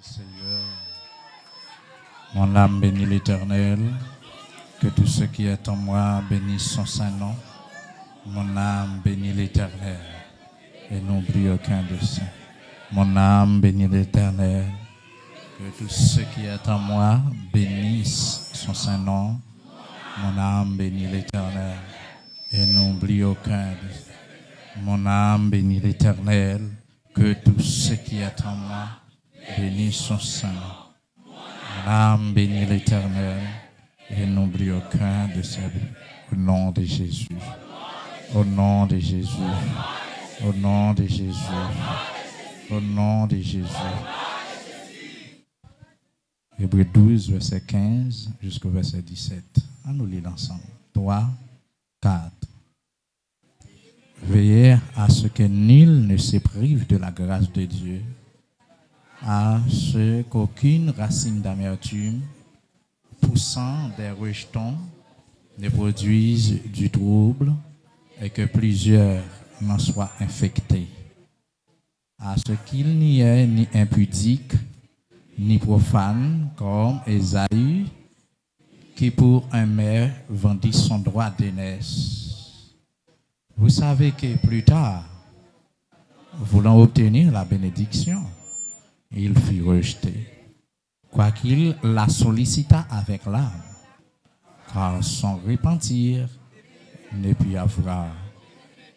Seigneur, mon âme bénit l'Éternel, que tout ce qui est en moi bénisse son saint nom. Mon âme bénit l'Éternel, et n'oublie aucun de saints. Mon âme bénit l'Éternel, que tout ce qui est en moi bénisse son saint nom. Mon âme bénit l'Éternel, et n'oublie aucun de saints. Mon âme bénit l'Éternel, que tout ce qui est en moi bénisse son saint nom. Mon âme bénit l'Éternel, et n'oublie aucun de ses buts. Au nom de Jésus. Au nom de Jésus. Au nom de Jésus. Au nom de Jésus. Hébreux 12, verset 15 jusqu'au verset 17. À nous lire ensemble. 3, 4. Veillez à ce que nul ne se prive de la grâce de Dieu, à ce qu'aucune racine d'amertume poussant des rejetons ne produise du trouble et que plusieurs n'en soient infectés. À ce qu'il n'y ait ni impudique, ni profane, comme Ésaü, qui pour un maire vendit son droit d'aînesse. Vous savez que plus tard, voulant obtenir la bénédiction, il fut rejeté, quoiqu'il la sollicita avec l'âme, car son repentir ne put avoir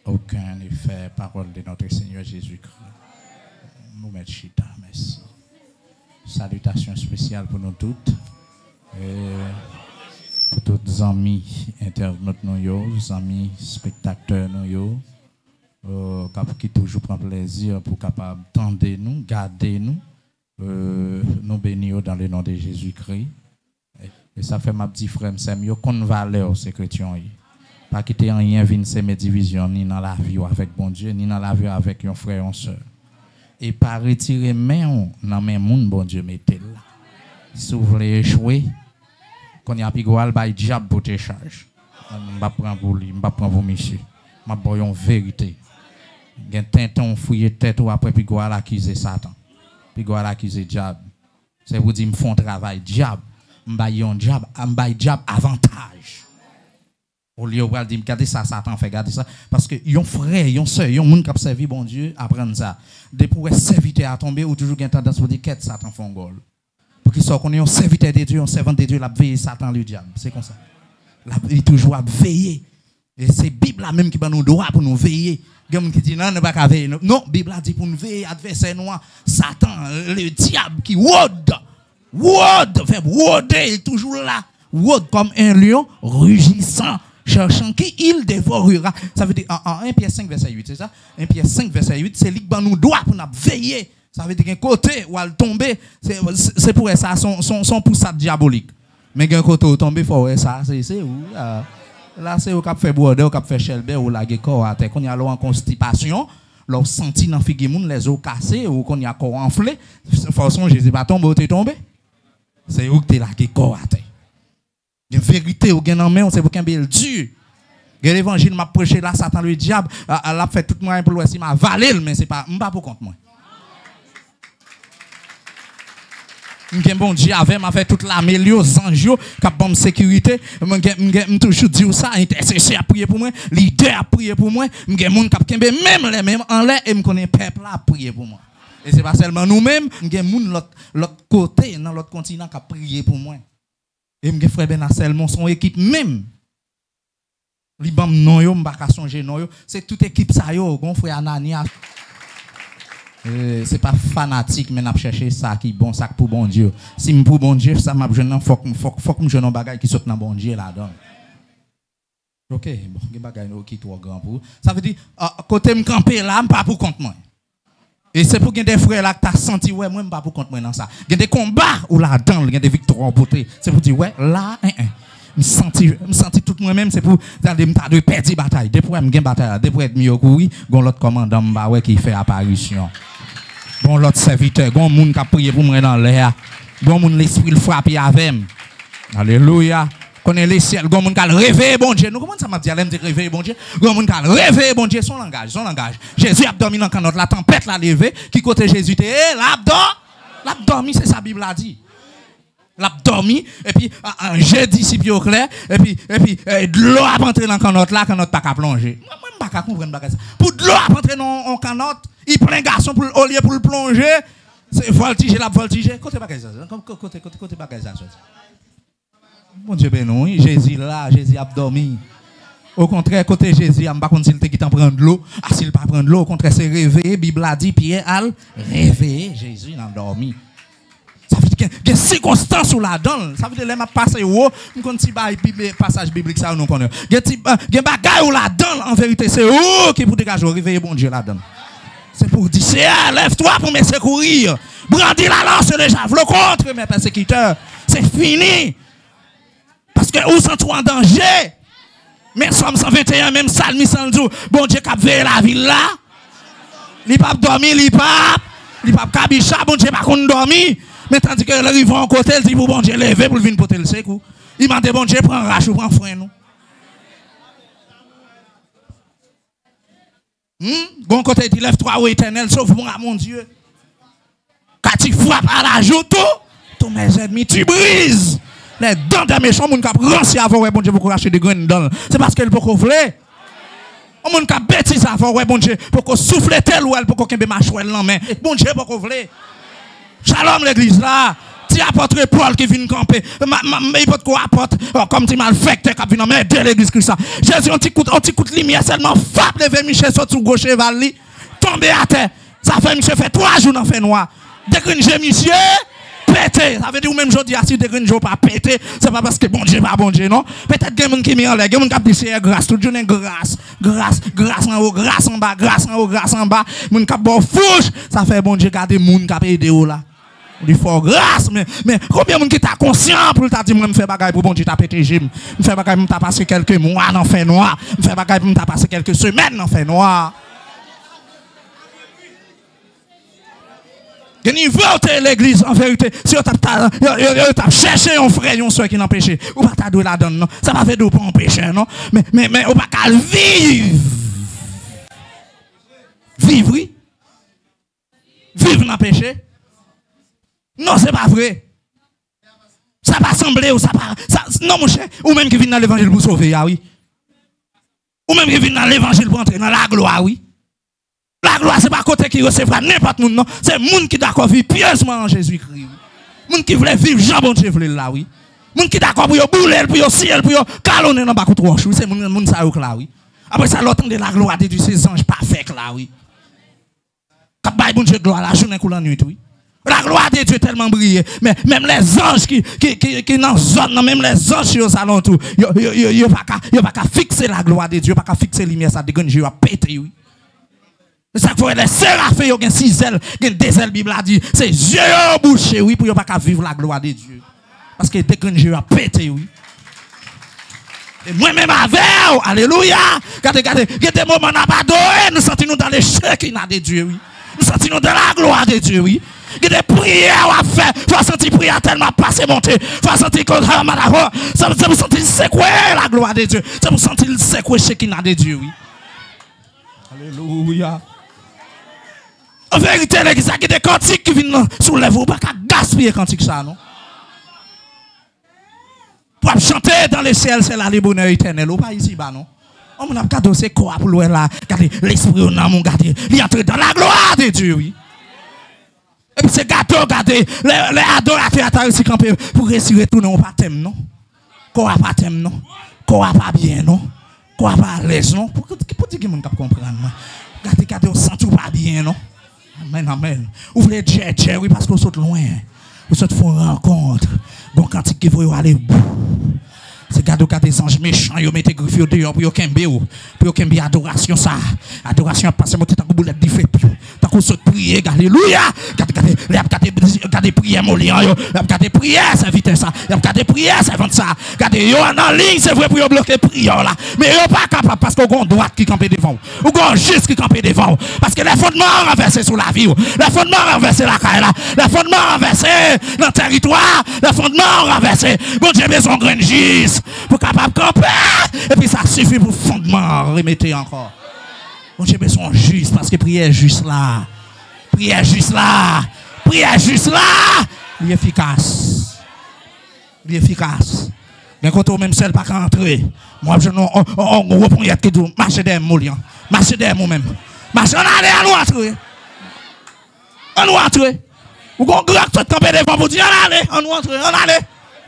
aucun effet. Parole de notre Seigneur Jésus-Christ. Nous mettons chita, merci. Salutations spéciales pour nous toutes. Et pour tous les amis internautes, nos amis spectateurs, qui toujours prend plaisir pour capable tendre nous, garder nous, nous bénir dans le nom de Jésus-Christ. Et ça fait ma petite frère, c'est mieux qu'on valeur ces chrétiens. Pas quitter rien vient ces mes divisions, ni dans la vie avec bon Dieu, ni dans la vie avec un frère et une soeur. Et pas retirer main dans mes moun bon Dieu mettez là. Si vous voulez échouer, quand il y a pigoual ba diable pour te charge. M'pa prendre pour lui, m'pa prendre pour monsieur. M'a boyon vérité. Gen tinton fouiller tête ou après pigoual accuser Satan. Pigoual accuser diable. C'est vous dire me font travail diable. M'ba yon diable, m'ba diable avantage. Au lieu de dire regardez ça Satan fait garder ça parce que yon frère, yon sœur, yon moun qui servi bon Dieu apprendre ça. Depuis pour serviteur à tomber ou toujours gen tendance pour dire qu'est Satan font gol. Pour qu'il soit qu'on est un serviteur de Dieu, un servant de Dieu, la veille Satan le diable. C'est comme ça. Il est toujours à veiller. Et c'est la Bible même qui va nous droit pour nous veiller. Il y a des gens qui disent non, ne pas qu'à veiller. Non, la Bible a dit pour nous veiller, adversaire noir, Satan, le diable qui word, verbe worder, il est toujours là. Word comme un lion rugissant, cherchant qui il dévorera. Ça veut dire en 1 Pierre 5, verset 8, c'est ça? 1 Pierre 5, verset 8, c'est lui qui va nous droit pour nous veiller. Ça veut dire qu'un côté où elle tombe, c'est pour ça son poussade diabolique. Mais qu'un côté où tombe, il faut ça, c'est où là c'est au cap fait border, au cap fait chelbe, ou la corps à terre, qu'on y a en constipation, l'on senti dans figue moun les os cassés ou qu'on y a corps enflé, façon Jésus pas tomber ou t'es tombé. C'est où que t'es la corps à terre. Il y a vérité ou gain en main, c'est pour qu'un bel dur. L'évangile m'a prêché là, Satan le diable, elle a fait tout moyen pour l'ouest, il m'a valé, mais c'est pas pour compte moi. M'gen bon Dieu avec m'a fait toute la mélio zanjo cap bonne sécurité m'gen toujours dire ça intercesseur a prier pour moi leader a prier pour moi m'gen moun cap kembe même les mêmes en l'air et me connaît peuple a prier pour moi et c'est pas seulement nous mêmes m'gen moun l'autre côté dans l'autre continent qui a prié pour moi et m'gen frère Ben seulement son équipe même Liban non yo m'pa ka songer non yo c'est toute équipe ça yo gon frère Anania. C'est pas fanatique mais n'a chercher ça qui bon ça pour bon Dieu. Si me pour bon Dieu ça m'a jeune faut que me jeune bagage qui saute dans bon Dieu là-dedans. OK, bon, les bagages qui trop grand pour. Ça veut dire côté me camper là, pas pour compte moi. Et c'est pour qu'il y ait des frères là que t'as senti ouais moi pas pour compte moi dans ça. Il y a des combats ou là-dedans, il y a des victoires remportées. C'est pour dire ouais là me senti tout moi même c'est pour d'aller me de perdre bataille. Depuis me gain bataille, depuis être mieux courir, gon l'autre commandant m'ba ouais qui fait apparition. Bon l'autre serviteur, bon moun qui a prié pour moi dans l'air. Bon moun l'esprit le frapper avec. Alléluia. Connaît les ciels, bon moun qui a rêvé bon Dieu. Nous comment ça m'a dit elle me rêver bon Dieu. Bon moun qui a rêvé bon Dieu son langage. Jésus a dormi dans canotte, la tempête l'a levé, qui côté Jésus était là dedans. L'a dormi, c'est ça, la Bible a dit. L'a dormi, et puis, un jeudi, si au clair, et puis, de l'eau a rentré dans le canot là, canot pas qu'à plonger. Moi, je ne peux pas comprendre ça. Pour de l'eau a rentré dans le canot, il prend un garçon pour, au lieu pour le plonger, c'est voltiger, la voltiger. Côté pas ça. Côté pas ça. Mon Dieu, ben non, Jésus là, Jésus a dormi. Au contraire, côté Jésus, je ne sais pas s'il te quitte prendre de l'eau. Ah, s'il ne pas prendre de l'eau, au contraire, c'est réveillé. La Bible a dit, Pierre a réveillé. Jésus a dormi. Ça veut dire qu'il y a des circonstances où la donne. Ça veut dire que je passe où, je ne sais pas si le passage biblique, ça nous connaît. Il y a des bagages où la donne, en vérité, c'est où qui pour dégager, réveiller bon Dieu la donne. C'est pour dire, lève-toi pour me secourir. Brandis la lance de javelot contre mes persécuteurs. C'est fini. Parce que où sont-ils en danger? Mais Somme 121, même Salmi sans dire, bon Dieu qui a veillé la ville là. Il pas dormi, il pas cabicha, bon Dieu pas qu'on dormi. Mais tandis que le vivant en côté, il dit pour bon Dieu lever pour venir porter le secours. Il m'a dit bon Dieu prend rach ou prend frein nous. Bon côté il dit lève-toi ô éternel, sauve-moi mon Dieu. Quand tu frappes à la joue tous mes ennemis tu brises. Les dents des méchants, mon cap ranci avant ouais bon Dieu pour racheter des graines dans. C'est parce qu'elle peut couvler. Mon cap bêtise avant ouais bon Dieu pour qu'on souffle tel ou elle pour qu'on kembe machouel nan mais bon Dieu pour couvler. Shalom l'église là. Ti apôtre Paul qui vient camper. Mais il peut quoi apporte comme ti malfecté qui vient mais de l'église Christ. Jésus on t'écoute lumière seulement frappe lever Michel sur gauche cheval li tomber à terre. Ça fait monsieur fait 3 jours dans fait noir. Dégringe monsieur pété. Ça veut dire ou même jodi assis dégringe pas pété, c'est pas parce que bon Dieu pas bon Dieu non. Peut-être que moun qui met en l'air, moun qui dit c'est grâce, toute journée grâce en haut, grâce en bas, grâce en haut, grâce en bas. Moun qui bon fouche, ça fait bon Dieu garder moun qui aider ou là. Il faut grâce mais combien moun qui t'a conscient pour t'a dit moi me faire bagaille pour bon Dieu t'a pété gym. Me faire bagaille pour t'a passé quelques mois dans fait noir, me faire bagaille pour t'a passé quelques semaines dans fait noir. Il y a l'église en vérité. Si tu as cherché un frère, un soeur qui n'a péché, ou pas t'as la donne, non? Ça va faire de pas empêcher, non? Mais on va pas vivre. Vivre, oui. Vivre dans le péché. Non, c'est pas vrai. Ça va sembler ou ça pas. Non, mon cher. Ou même qui vient dans l'évangile pour sauver, ah oui. Ou même qui vient dans l'évangile pour entrer dans la gloire, oui. La gloire, ce n'est pas côté qui recevra n'importe qui, non. C'est le monde qui d'accord vivre pieusement en Jésus-Christ. Le monde qui voulait vivre Jean bon Dieu voulait là, oui. Le monde qui d'accord pour bouler, pour ciel, pour calonner dans le bas de roche, oui. C'est le monde ça là, oui. Après ça, l'autre de la gloire de Dieu, ces anges parfaits là, oui. Quand bail bon Dieu gloire, la journée coule la nuit, oui. La gloire de Dieu est tellement brillée. Mais même les anges qui dans la zone, même les anges aux alentours, ils ne peuvent pas fixer la gloire de Dieu, pas qu'à fixer la lumière, ça dégonne, Dieu a pété, oui. C'est ça qu'il faut les séraphins, ils ont 6 ailes, ils ont 2 ailes, Bible a dit, c'est yeux bouchés, oui, pour ne pas vivre la gloire de Dieu. Parce que dès que Dieu a pété, oui. Et moi-même avec, alléluia, regardez, il y a des moments où nous adoré, nous sentons dans les chèques de Dieu, oui. Nous sentons dans la gloire de Dieu, oui. Il y a des prières à faire, il faut sentir prière tellement passer monter, il faut sentir que ça vous sentir secouer la gloire de Dieu, ça vous sentir secouer chèque de Dieu, oui. Alléluia. En vérité, l'église a des cantiques qui viennent soulever, ou pas qu'à gaspiller cantiques ça, non? Pour chanter dans le ciel, c'est là le bonheur éternel, ou pas ici, bah non? On a regardé c'est quoi pour l'ouer là, regardez l'esprit au nom, regardez, il entre dans la gloire de Dieu, oui. Et puis c'est gâteau, regardez, les adorateurs à ici camper pour réussir tout, non, pas thème, non? Quoi pas thème, non? Quoi pas bien, non? Quoi pas à l'aise, non? Pour dire que mon cap comprendre, regardez, on sent tout pas bien, non? Amen, amen. Ouvrez Dieu, oui, parce qu'on saute loin. Vous saute pour une rencontre. Bon, quand il faut aller. C'est gado quand des anges méchants, ils mettent griffes dehors pour qu'ils adoration ça. Adoration a passé monter tant que boulette d'effet. Tant qu'on saute prier, alléluia. Regardez prière mon lion, regardez prière, ça vite ça. Regardez prière, ça vite ça. Regardez yo en ligne, c'est vrai pour yo bloquer prière là. Mais yo pas capable parce qu'on a droite qui campe devant. Ou on juste qui campe devant parce que les fondements renversés sur la vie, les fondements renversés la caille là, les fondements renversés dans le territoire, les fondements renversés. Bon Dieu besoin de gis pour capable camper et puis ça suffit pour fondement remettre encore. Bon Dieu besoin juste parce que prière juste là. Prière juste là. prière juste là, il est efficace. Il est efficace. Mais quand on même seul pas qu'à entrer, moi je ne reprends y'a que tout, marcher derrière moi, marcher derrière moi-même. Marcher, on allait à nous entrer. On nous entrer. Ou qu'on grave tout camper devant pour dire, on allait, on nous entrer, on allait.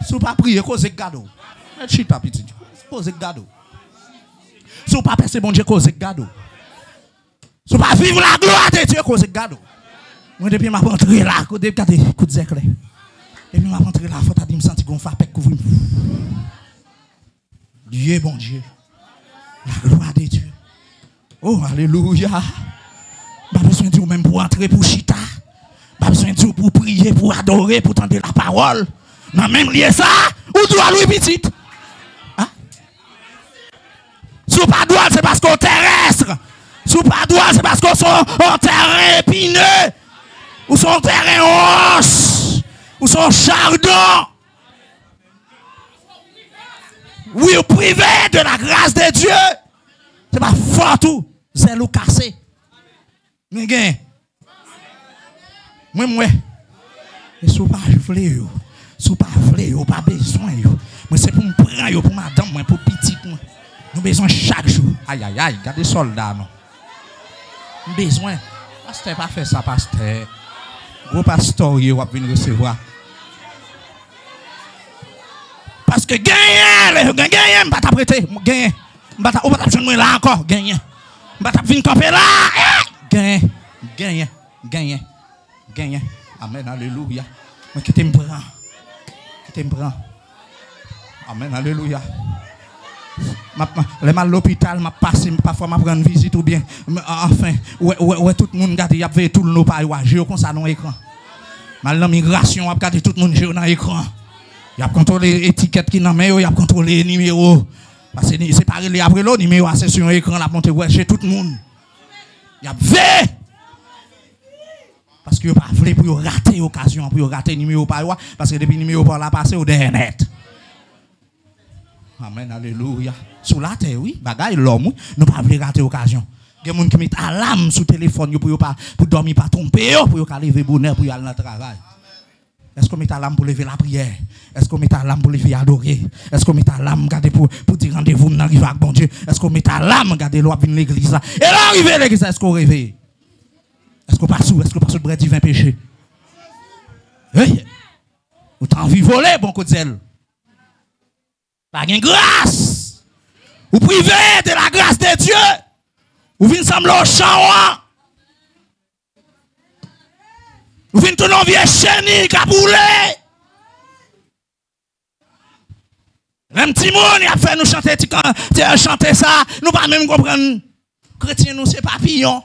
Si vous pas prier, cause gado. Ne chute pas petit. Cause gado. Si vous pas passer bon Dieu, cause gado. Si vous pas vivre la gloire de Dieu, cause gado. Moi depuis m'a rentré là, depuis coup de zècle. Et puis m'a rentré là, faut dire me sentir qu'on fait couvrir. Dieu bon Dieu. La gloire de Dieu. Oh alléluia. Pas besoin de vous même pour entrer pour chita. Pas besoin de vous pour prier, pour adorer, pour tendre la parole. Non même lié ça, ou doit lui petit. Hein? Si vous pas droit, c'est parce qu'on terrestre. Si vous pas droit, c'est parce qu'on sont en terrain épineux. Ou son terrain os. Ou son chardon. Oui, vous privé de la grâce de Dieu. C'est pas fort tout. Zèle ou cassé. Mais gain. Moi. Et si vous pas voulez, si vous pas voulez, vous pas besoin. Moi, c'est pour me prendre, pour madame, moi, pour petite. Nous avons besoin chaque jour. Aïe, regardez soldats, non. Nous avons besoin. Pasteur, pas fait ça, pasteur. Gros pasteur, vous va venir recevoir. Parce que gagner, pas t'apprêter, gagner. On va t'apprêter là encore, gagner. On va venir camper là, gagner. Amen, alléluia. Mais qui t'aime prend. Amen, alléluia. Les mal à l'hôpital, m'a passé, parfois m'a prendre visite ou bien, enfin, ouais, tout le monde regarde, il y a tout le monde pas, j'ai comme ça dans l'écran. Mal dans migration, a regardé tout le monde dans l'écran. Il a contrôlé l'étiquette qui n'a pas, il a contrôlé les numéros. Parce que c'est pas les après l'autre numéro, c'est sur l'écran, la monté chez tout le monde. Il a fait. Parce que vous pas voulu pour rater l'occasion, pour rater le numéro par là, parce que depuis le numéro par là passé au dernier. Amen, alléluia. Sous la terre, oui, bagaille l'homme, nous pas voulu rater l'occasion. Il y a des gens qui mettent alarme sur le téléphone pour dormir, pas tromper, pour lever bonheur, pour aller dans le travail. Est-ce qu'on met à l'âme pour lever la prière? Est-ce qu'on met à l'âme pour lever adorer? Est-ce qu'on met à l'âme pour dire rendez-vous dans l'arrivée avec bon Dieu? Est-ce qu'on met à l'âme regarder l'eau venir l'église là? Et là, arriver à l'église, est-ce qu'on réveille? Est-ce qu'on passe le bras divin péché? Hey! Vous t'en envie voler, bon coup de zèle. Pas de grâce. Vous privez de la grâce de Dieu. Vous venez sembler au champ. Vous venez tout le vieux chenille qui a boulé. Un petit monde, il a fait nous chanter ça. Nous pas même comprendre. Chrétiens, nous, c'est papillon.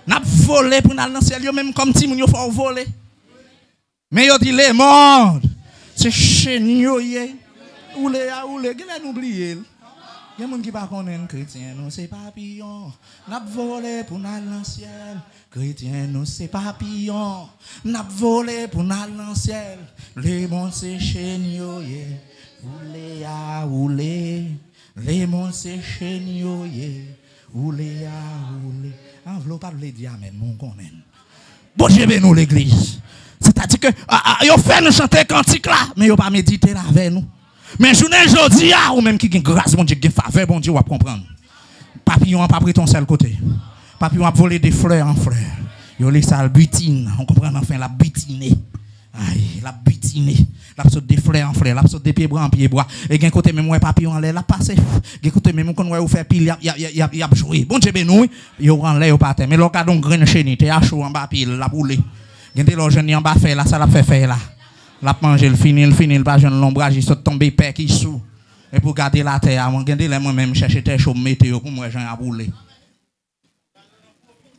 Nous avons volé pour nous aller dans le ciel, même comme si nous avons volé. Mais il dit les mondes, c'est chenille. Oule, nous oublier. Il y a des gens qui ne connaissent pas chrétien, nous, c'est papillon. Nous avons volé pour nous aller dans le ciel. Chrétien, nous, c'est papillon. Nous avons volé pour nous aller dans le ciel. Les mondes, c'est chenille. Oule. Les mondes, c'est chenille. Oule. Enveloppe pas le dire amen, mon connaît. Bon Dieu nous l'église. C'est-à-dire que yo fait nous chanter cantique là, mais yo pas méditer là avec nous. Mais journée aujourd'hui ou même qui gagne grâce bon Dieu, qui faveur bon Dieu va comprendre. Papillon pas pris ton seul côté. Papillon a volé des fleurs en fleurs. Yo les sale butine, on comprend enfin la butiner. Aïe, la butiner. La saute des fleurs en fleurs, la saute des pieds bras en pieds bras. Et gain côté même ouais papillon en l'air, la passer. Gain côté même quand ouais faire pile, y a joué. Bon Dieu nous, yo en l'air pas terre. Mais l'occasion donc graine chenille, t'es à chaud en bas pile, la boule. Gain des jeune en bas faire là, ça la fait faire là. La manger le finir pas jeune l'ombrage, il saute tomber père qui sous. Et pour garder la terre, avant gain des moi même chercher terre chaud météo pour moi jeune à bouler.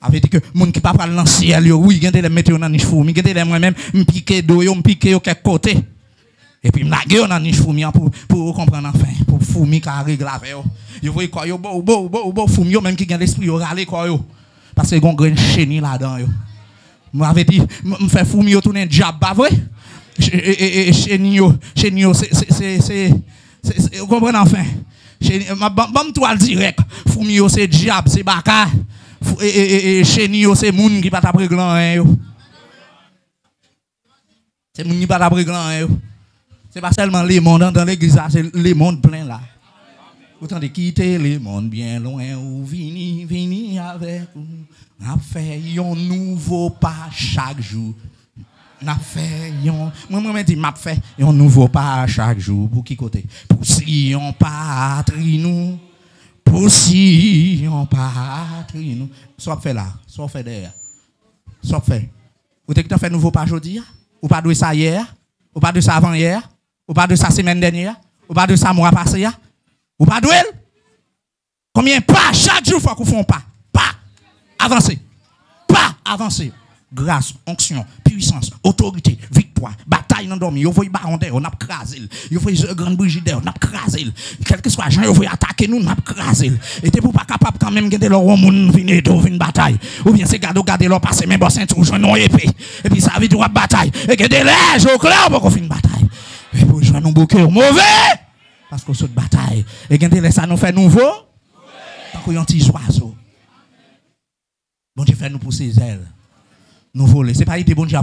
Avait dit que moun qui pas parler dans ciel yo oui gende les mettre dans niche fourmi gende les moi même m'piquer do yo m'piquer yo quelque côté et puis m'laguer dans niche fourmi pour comprendre enfin pour fourmi qui règle avec yo voyez quoi yo beau fourmi yo même qui gagne l'esprit yo râler quoi yo parce que gon grain chenille là-dedans yo m'avait dit me faire fourmi yo tourner diable pas vrai chenille c'est vous comprenez enfin bam toile direct fourmi yo c'est diable c'est baka et chenille c'est moun qui pas t'après gland yo C'est mon pas d'après grand. C'est pas seulement les mondes dans l'église, c'est les mondes pleins là. Autant de quitter les mondes bien loin ou vini avec nous. On a fait un nouveau pas chaque jour. On a fait moi dit m'a fait un nouveau pas chaque jour pour qui côté? Pour si on patrie nous. Pour si on patrie nous. Soit fait là, soit fait derrière. Soit fait. Vous avez fait un nouveau pas aujourd'hui? Ou pas de ça hier? Ou pas de ça avant hier? Ou pas de ça semaine dernière? Ou pas de ça mois passé? Ou pas de elle? Combien pas chaque jour faut qu'on fasse pas? Pas avancer. Pas avancer. Grâce, onction, puissance, autorité, victoire, bataille dans dormi. Vous voyez baron on a crasé. Vous voyez grande Brigitte, on a crasé. Quel que soit gens, vous voyez attaquer nous, on a crasé. Et t'es pour pas capable quand même garder leur monde venir de une bataille. Ou bien c'est garder leur passer même bassin tout joindre une épée. Et puis ça veut dire bataille. Et garder l'âge au clair pour qu'on finisse bataille. Et pour joindre nos bouquets mauvais parce qu'on saute bataille. Et garder ça nous fait nouveau. Tant qu'on y a un petit oiseau. Bon Dieu fait nous pousser les ailes. Nous voler. C'est pas été bon Dieu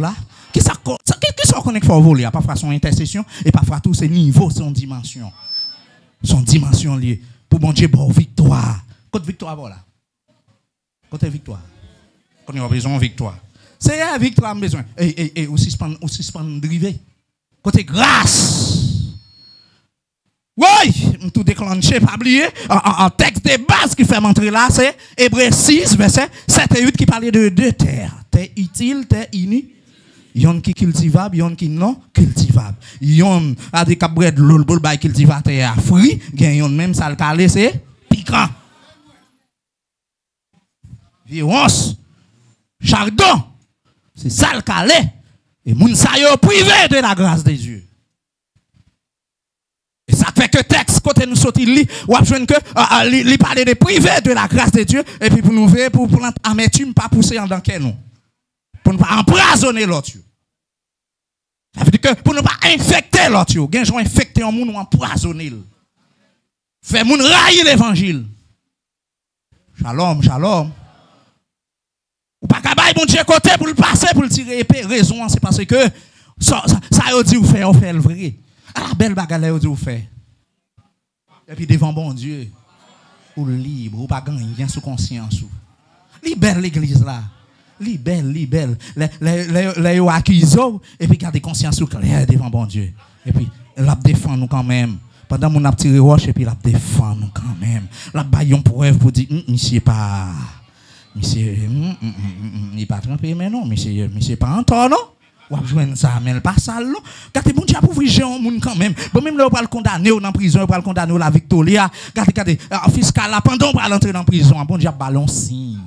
là. Qui ça qu'on est fort voler? Parfois son intercession et parfois tous ces niveaux, son dimension. Son dimension liée. Pour bon Dieu, bon victoire. Côté victoire, voilà. Côté victoire. Quand on a besoin de victoire. C'est la victoire, on a besoin. Et aussi suspend drivé. Côté grâce. Oui, tout déclenché, pas oublier. En texte de base qui fait m'entrer là, c'est Hébreux 6, verset 7 et 8 qui parlait de deux terres. Terre utile, terre inutile. Yon qui cultivable, yon qui non cultivable. Yon a des cabret de l'eau, le bail cultivable terre à fruit, yon même ça le calé, c'est piquant. Violence, chardon, c'est ça le calé. Et moun sa yo privé de la grâce de Dieu. Et ça fait que texte, côté nous sortir, ou besoin que, li parler de privé de la grâce de Dieu, et puis pour nous ver, pour l'amertume, pas pousser en dans nous. Pour ne pas empoisonner l'autre. Ça veut dire que pour ne pas infecter l'autre, gen gens infecté en moun ou empoisonner. Fait moun railler l'évangile. Shalom, shalom. Ou pas qu'à bon Dieu côté pour le passer, pour le tirer épée. Raison, c'est parce que ça a dit ou fait le vrai. Ah, belle bagarre, vous fait. Et puis devant bon Dieu, ou libre, ou pas gagner sous conscience. Libère l'église là. Libère. Les accusés, et puis gardez conscience claire devant bon Dieu. Et puis, la défend nous quand même. Pendant mon a tiré roche, et puis la défend nous quand même. La baillon preuve pour dire, monsieur pas. Monsieur, il n'est pas trompé, mais non, monsieur pas en tort, non? Ou à jouer ça, mais pas sale, non? Gardez bon Dieu pour ouvrir gens moun quand même. Bon, même là, on va le condamner dans prison, on va le condamner la Victoria. Gardez, fiscal là, pendant qu'on va l'entrer dans prison, bon Dieu, ballon signe.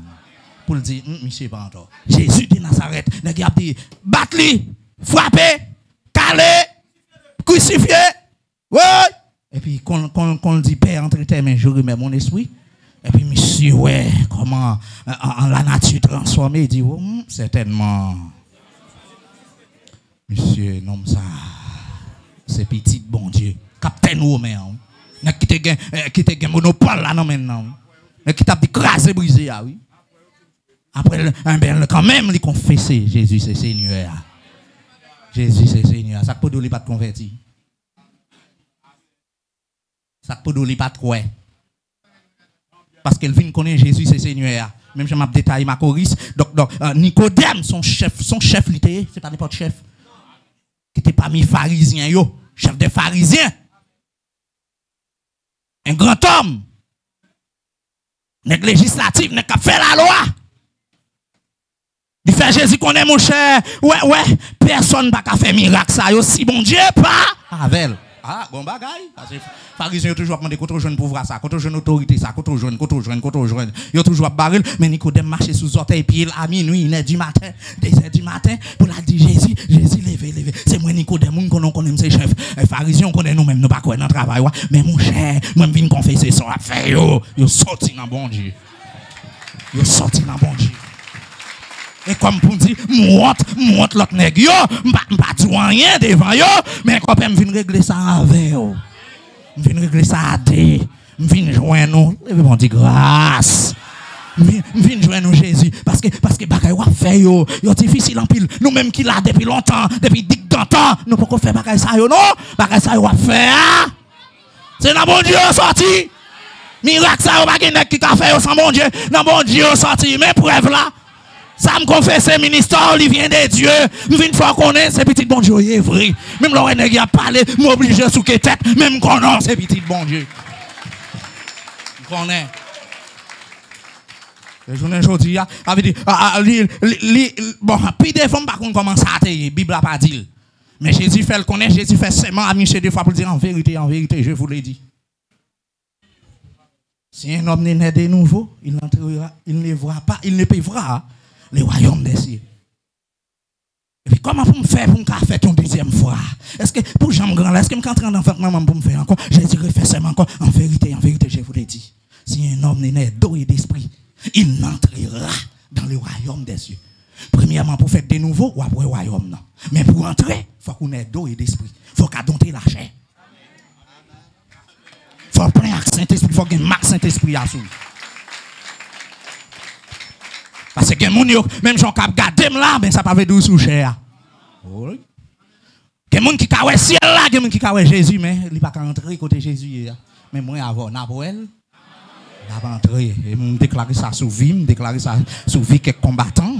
Pour le dire, monsieur pas en tort. Jésus de Nazareth, n'a pas dit, battre-lui, frapper, caler, crucifier. Ouais! Et puis, quand le dit, Père, entre tes mains, je remets mon esprit. Et puis, monsieur, ouais, comment en la nature transformée, il dit, oh, certainement. Monsieur, nomme ça. C'est petit, bon Dieu. Capitaine Romain. Qui te gagne monopole là, non, maintenant. Qui t'a dit crasé, brisé, ah oui. Après, quand même, il confessé, Jésus, c'est Seigneur. Jésus, c'est Seigneur. Ça peut pas de convertir. Ça peut pas de croire. Parce qu'elle vient connaître Jésus, c'est Seigneur. Même je m'a détaillé ma choriste. Donc, Nicodème, son chef, c'est pas n'importe chef. Qui était parmi les pharisiens, chef des pharisiens. Un grand homme. Nèg législatif, nèg qui fait la loi. Il fait Jésus qu'on est mon cher. Ouais, personne n'a pas fait miracle ça. Si bon Dieu pas. Avec. Ah, bon bagaille. Parce que les pharisiens ont toujours demandé contre jeune pouvoir ça, contre jeune autorité ça, contre jeune. Ils ont toujours barré, mais Nicodème marchait sous orteil, puis à minuit, 1h du matin, 2h du matin, pour la dire Jésus, levez. C'est moi Nicodème, nous connaissons ses chefs. Les pharisiens, on connaît nous-mêmes, nous pas quoi dans le travail. Mais mon cher, moi je viens confesser son affaire, yo sorti dans bon Dieu. Et comme pour dire, monte l'autre nèg yo, m'pas dit rien devant yo, mais quand même vinn régler ça avec yo. Vinn régler ça à deux, vinn joindre nous, levez bon Dieu grâce. Viens joindre Jésus parce que bagay wa fait yo difficile en pile. Nous même qui là depuis longtemps, depuis dit temps, nous pas faire bagay ça yo non, bagay ça yo wa faire. C'est dans bon Dieu sorti. Miracle ça yo pas gen qui ka faire sans bon Dieu, dans bon Dieu sorti, mais preuve là. Ça me confesse ministère il vient de Dieu. Une fois qu'on est c'est petit bon Dieu est vrai. Même l'on nèg a parlé, m'oblige sous que tête, même qu'on non c'est petit bon Dieu. Qu'on est le journée aujourd'hui, avait dit, bon, puis des femmes, par contre, comment ça a été, la Bible n'a pas dit. Mais Jésus fait le connaître, Jésus fait seulement à Michel 2 fois pour dire en vérité, je vous l'ai dit. Si un homme n'est né de nouveau, il n'entrera, il ne verra pas, il ne pévra le royaume des cieux. Et puis, comment pour me faire pour me faire une deuxième fois? Est-ce que pour Jean Grand, est-ce que je suis en train de pour me faire encore? Jésus refait seulement encore, en vérité, je vous l'ai dit. Si un homme n'est né d'eau et d'esprit, il n'entrera dans le royaume des cieux. Premièrement, pour faire de nouveau, ou après le royaume. Non. Mais pour entrer, il faut qu'on ait d'eau et d'esprit. Il faut qu'on dompte la chair. Il faut prendre le Saint-Esprit, il faut qu'on marque Saint-Esprit à sous. Parce que même si on cap garder là, mais ça pas veut dire sous chair. Oui. Il y a des gens qui ont ciel là, il y a des gens qui ont Jésus, mais il ne peut pas entrer côté Jésus. Mais moi, avant, Napoël. Et je déclare ça sous vie, je déclare ça sous vie quelques combattants,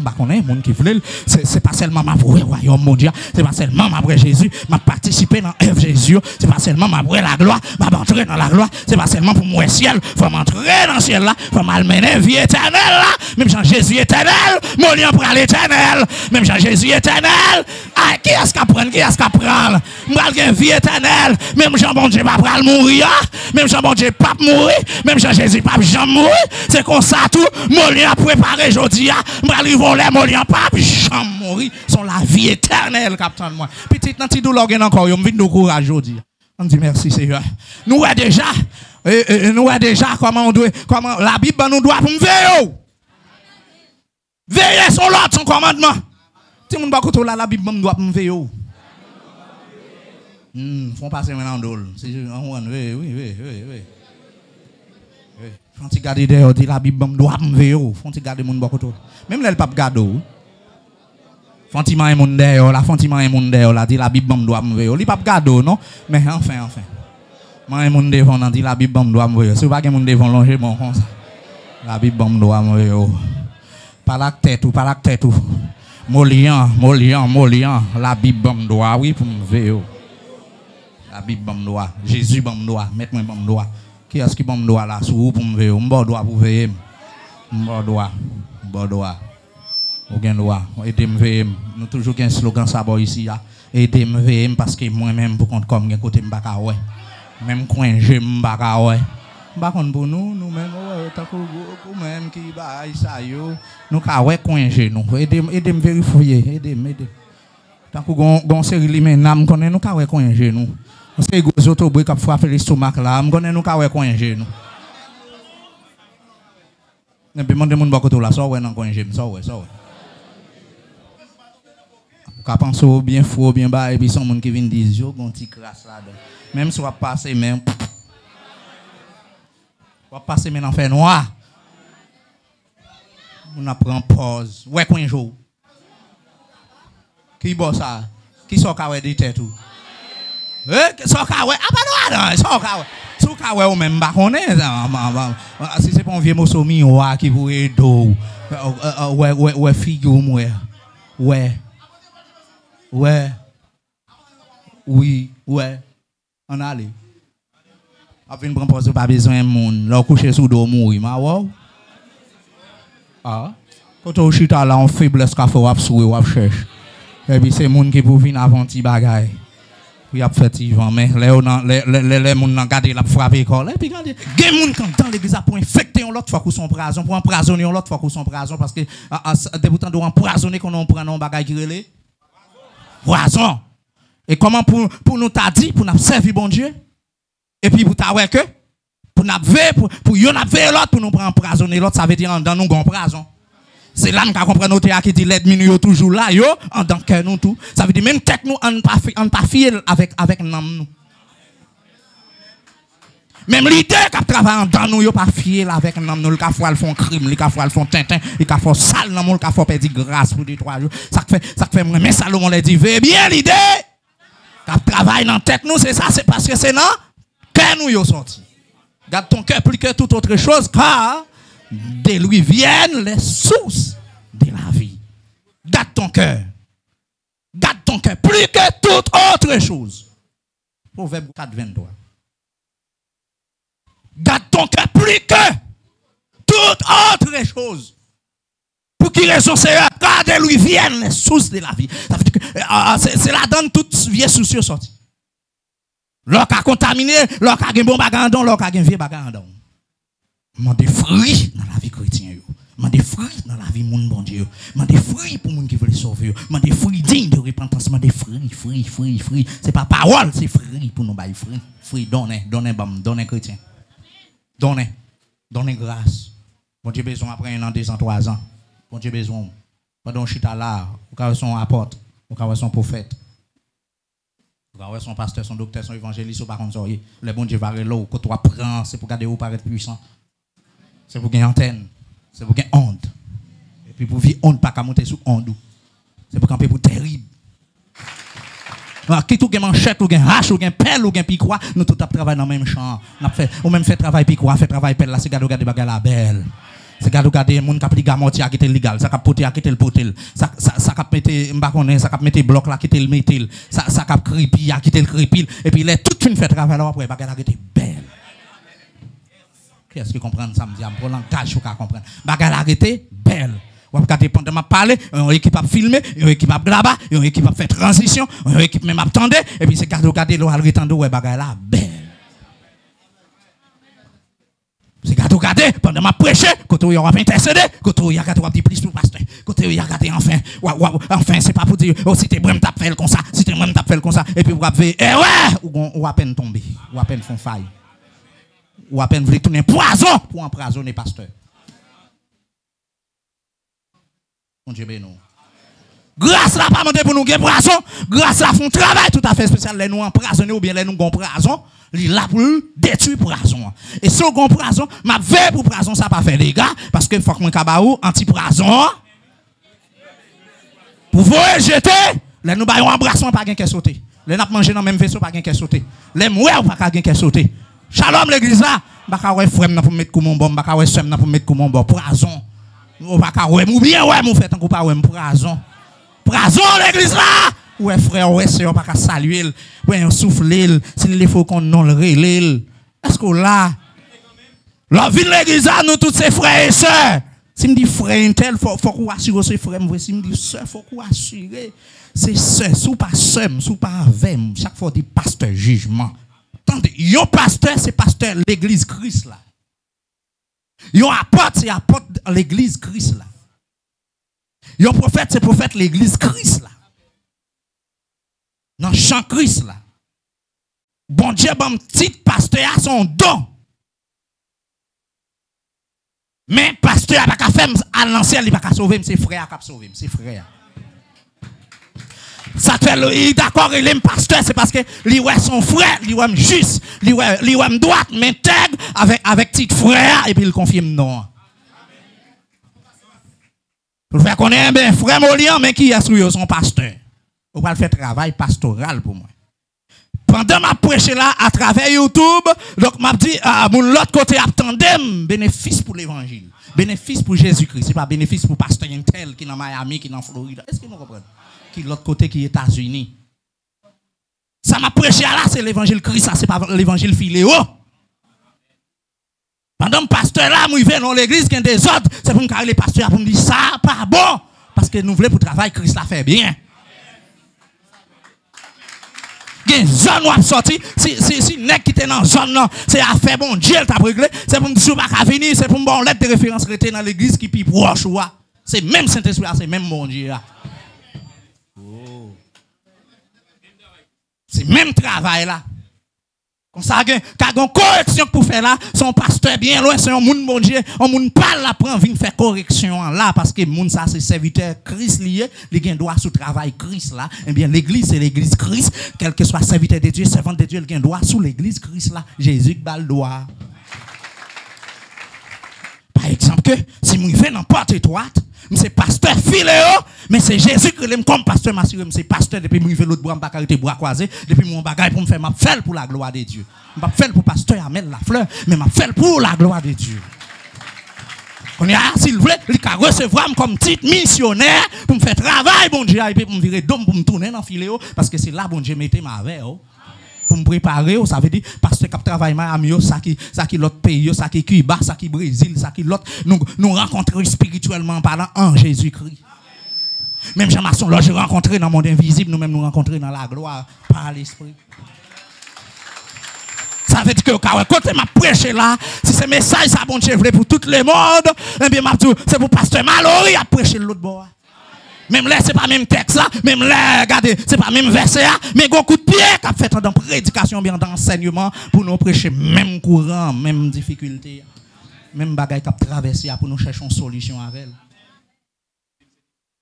c'est pas seulement ma vraie royaume mondial, c'est pas seulement ma vraie Jésus, m'a participé dans œuvre Jésus, c'est pas seulement ma vraie la gloire, m'a entrer dans la gloire, c'est pas seulement pour moi ciel, faut m'entrer dans le ciel là, faut m'amener vie éternelle là, même Jean Jésus éternel, mon lien pour l'éternel, même Jean Jésus éternel, ah, qui est-ce qu'à prendre, m'al gen vie éternelle, même Jean bon Dieu pas pral mourir, même Jean bon Dieu pas mourir, même Jean Jésus pas jamais mourir, c'est comme ça tout, mon lien préparé aujourd'hui, m'al voler mon lien pas jamais mourir, sont la vie éternelle captain moi. Petite nan ti douleur gen encore, yo m'vinn de courage aujourd'hui. On dit merci Seigneur. Nous déjà comment la Bible nous doit pour veiller. Veiller son l'autre son commandement. Si moun ba koto la Bible nous doit pour veiller. Font passer maintenant d'ol. Oui. Font ti garder dehors dit la Bible nous doit pour veiller. Font ti garder moun ba koto. Même le pape garde. Font ti man moun dehors la, font ti man moun dehors la dit la Bible nous doit pour veiller. Li pape garde non, mais enfin. Man moun devant nan dit la Bible nous doit pour veiller. Si pas gen moun devant longer bon comme ça. La Bible nous doit pour veiller. Pas la tête ou. Molian, la Bible me doit, oui, pour me veiller. La Bible me doit, Jésus me doit, mettez-moi me doit. Qui est-ce qui me doit là, sous pour me veiller? Me doit pour veiller. Me doit. Aucun doit. Aidez-moi veiller. Nous toujours un slogan ça ici là. Aidez-moi veiller parce que moi-même pour compte comme côté m'baka ouais. Même coin je m'baka ouais. Par contre pour nous-mêmes tant que vous-même qui bail ça yo nous ka ouais coincé nous aider me vérifier aider tant que gon série li menam connaît nous ka ouais coincé nous parce que gros auto boy qui frapper l'estomac là me connaît nous ka ouais coincé nous ne demande monde beaucoup là ça ouais dans coincé ça ouais ka pense bien faux bien bas et puis son monde qui vient dire yo gon petit crasse là même soit passer même on va passer maintenant faire noir. On apprend pause. Ouais, coin jour. Qui bosse ça? Qui sort ka ouais dit tout? Sort ka ouais. Ah pas non, sort ka ouais. Sort ka ouais ou même pas connaît. Si c'est pas un vieux morceau miroir qui vous aide. Ouais figure moi. Ouais. Oui. On allait. Après une pause pas besoin de monde là coucher sous dos mourir ma wow quand on chita là on faiblesse qu'a fait ou sourire ou cherche et puis c'est monde qui pour venir avant ti bagaille puis a fait vent mais les monde nan garder la frapper corps et puis regardez gen monde quand dans l'église a pour infecter on l'autre fois qu'on son poison pour empoisonner on l'autre fois qu'on son poison parce que débutant doit empoisonner qu'on on prend un bagaille qui relé poison et comment pour nous t'a dit pour nous servir bon Dieu. Et puis pour t'avoir que pour n'a pour yon n'a veiller l'autre pour nous prendre empoisonner l'autre ça veut dire dans nous gon poison. C'est là nous comprendre notre qui dit l'aide minu toujours là yo en dans cœur nous tout. Ça veut dire même tête nous on pas fier avec nam nous. Même l'idée qui travaille dans nous, yo pas fier avec nous, le cas fois font crime, le cas fois font tintin, le cas fois sale dans le cas fois perdre grâce pour 2-3 jours. Ça fait mais Salomon l'a dit, veille bien l'idée. Qui travaille dans tête nous, c'est ça, c'est parce que c'est non que nous yo sorti. Garde ton cœur plus que toute autre chose, car de lui viennent les sources de la vie. Garde ton cœur. Garde ton cœur plus que toute autre chose. Proverbe 4:23. Garde ton cœur plus que toute autre chose. Pour qui raison c'est car de lui viennent les sources de la vie. Ça veut dire que c'est là donne toute vieille souci sorti. L'autre a contaminé, l'autre a un bon bagandon, l'autre a un vieux bagandon. M'en des fruits dans la vie chrétienne. M'en des fruits dans la vie moun bon Dieu. M'en des fruits pour moun qui veut les sauver. M'en des fruits dignes de repentance. M'en des fruits. C'est pas parole, c'est fruits pour nous bailler fruits. Fruits donnez chrétien. Donnez grâce. Bon Dieu besoin après 1 an, 2 ans, 3 ans. Bon Dieu besoin. Pendant chita là, ou quand son apôtre, ou quand son prophète. Ou son pasteur, son docteur, son évangéliste, ou par contre, le bon Dieu va l'eau, quand tu apprends, c'est pour garder ou paraître puissant. C'est pour gagner antenne. C'est pour gagner onde. Et puis pour vivre onde, pas qu'à monter sous onde. C'est pour camper pour terrible. Qui tout gagne manchette, ou gagne hache, ou gagne pelle, ou gagne piquois, nous tout travaillons dans le même champ. Ou même fait travail piquois, fait travail pelle, là, c'est garder bagarre la belle. C'est garder les gens qui ont pris gamoti à quitter le légal, ça cap poter à quitter le potel, ça cap mettre m'baconné, ça cap mettre bloc là quitter le métal, ça cap crépi à quitter le crépil et puis les toute une fait travail là après bagarre la belle. Qui est-ce qui comprend ça me dit pour langage pour comprendre. Bagarre la belle. Ou regarder pendant m'a parler, une équipe a filmer, une équipe a blabla, une équipe a fait transition, une équipe même attendait et puis c'est garder l'eau à retendre ouais bagarre la belle. C'est regarder pendant ma prêcher, quand on a intercédé, quand on a regardé plus pour pasteur, quand on a regardé enfin c'est pas pour dire oh si t'es brem t'as fait comme ça, si t'es brem t'as fait comme ça et puis vous avez ou à peine tomber, ou à peine font faille. Ou à peine voulez tourner poison pour empoisonner pasteur. Mon Dieu béni. Grâce là pas monter pour nous gagner poison, grâce là font travail tout à fait spécial les nous empoisonner ou bien les nous gon poison. Il là pour détruire poison. Et si on poison, ma veille pour poison ça pas faire les gars parce que faut que mon cabaou anti poison. Pour vous jeter, les nous baillons embrassement pas gain qui sauter. Les n'a manger dans même vaisseau pas gain qui sauter. Les mourir pas gain qui sauter. Shalom l'église là, ba ka ouais frère pour mettre comme bon, ba ka ouais somme pour mettre comme bon poison. Ou ba ka ouais ou bien ouais mon fait encore pas ouais poison. Poison l'église là. Ouais frère, ouais sœur, pas qu'à saluer, ouais on souffle, s'il faut qu'on non le relève. Est-ce que là, la vie de l'église à nous tous ces frères et sœurs. Si me dit frère tel, faut qu'on assure ses frères, si me dit sœur, faut qu'on assure c'est sœur, sous pas sœur, sous pas avec, chaque fois dit pasteur jugement. Attendez, yon pasteur c'est pasteur l'église Christ là. Yon apôtre c'est apôtre l'église Christ là. Yon prophète c'est prophète l'église Christ là. Dans champ Christ là. Bon Dieu, bon petit pasteur a son don. Mais pasteur a pas faire à l'ancien, il pas qu'à sauver ses frères, à sauver ses frères. Ça fait il d'accord, il aime pasteur, c'est parce que lui ouais son frère, lui ouais juste, lui ouais droite, m'intègre avec petit frère et puis il confirme non. Pour faire connaître bien frère Molian mais qui est sur son pasteur. On va faire travail pastoral pour moi. Pendant ma prêche là à travers YouTube, donc m'a dit à mon l'autre côté attendez bénéfice pour l'évangile, bénéfice pour Jésus-Christ, c'est pas bénéfice pour pasteur Intel qui dans Miami, qui dans Floride. Est-ce que vous comprenez? Qui l'autre côté qui est États-Unis. Ça m'a prêché là, c'est l'évangile Christ, ça c'est pas l'évangile Philéo. Pendant pasteur là, moi vais dans l'église qui a des autres, c'est pour me carrer les pasteurs pour me dire ça pas bon parce que nous voulons pour travail Christ l'a fait bien. Gen zone ou sorti si nèg qui était dans zone là c'est affaire bon Dieu t'a réglé c'est pour me dire pas venir c'est pour me bon lettre de référence rester dans l'église qui pi proche ou c'est même Saint-Esprit c'est même mon Dieu oh c'est même travail là Comme ça, il y a une correction pour faire là. Son pasteur bien loin, c'est un monde bon Dieu. Un monde parle là, prend, vient faire correction là, parce que monde ça, c'est serviteur Christ lié. Il a droit sous travail Christ là. Eh bien, l'église, c'est l'église Christ. Quel que soit serviteur de Dieu, servant de Dieu, il a droit sous l'église Christ là. Jésus qui a le droit. Par exemple, que si je vais dans la porte étroite, c'est pasteur Philéo, mais c'est Jésus qui l'aime comme pasteur m'assurer, c'est pasteur depuis que je vais l'autre bras, je vais bras croisés, depuis mon bagage pour me faire ma fête pour la gloire de Dieu. Je vais faire pour pasteur Amel la fleur, mais je vais faire pour la gloire de Dieu. On y a, s'il voulait, il va recevoir comme titre missionnaire pour me faire travail, bon Dieu, et puis pour me virer d'homme, pour me tourner dans Philéo, parce que c'est là, bon Dieu, mettez ma veille. Pour me préparer, ça veut dire parce que quand travaille Miami, ça qui l'autre pays, ça qui Cuba, ça qui Brésil, ça qui l'autre nous rencontrer spirituellement parlant en Jésus-Christ. Même Jean-Masson, là je rencontré dans le monde invisible, nous-mêmes nous rencontrer dans la gloire par l'esprit. Ça veut dire que quand m'a prêché là, si ce message ça bon Dieu pour tout le monde, eh bien c'est pour pasteur Mallory à prêcher l'autre bord. Même là, c'est pas même texte là, même là, regardez, c'est pas même verset là, mais un coup de pied qu'a fait dans prédication, bien dans enseignement, pour nous prêcher même courant, même difficulté, même bagaille qu'a traversé pour nous chercher une solution avec elle.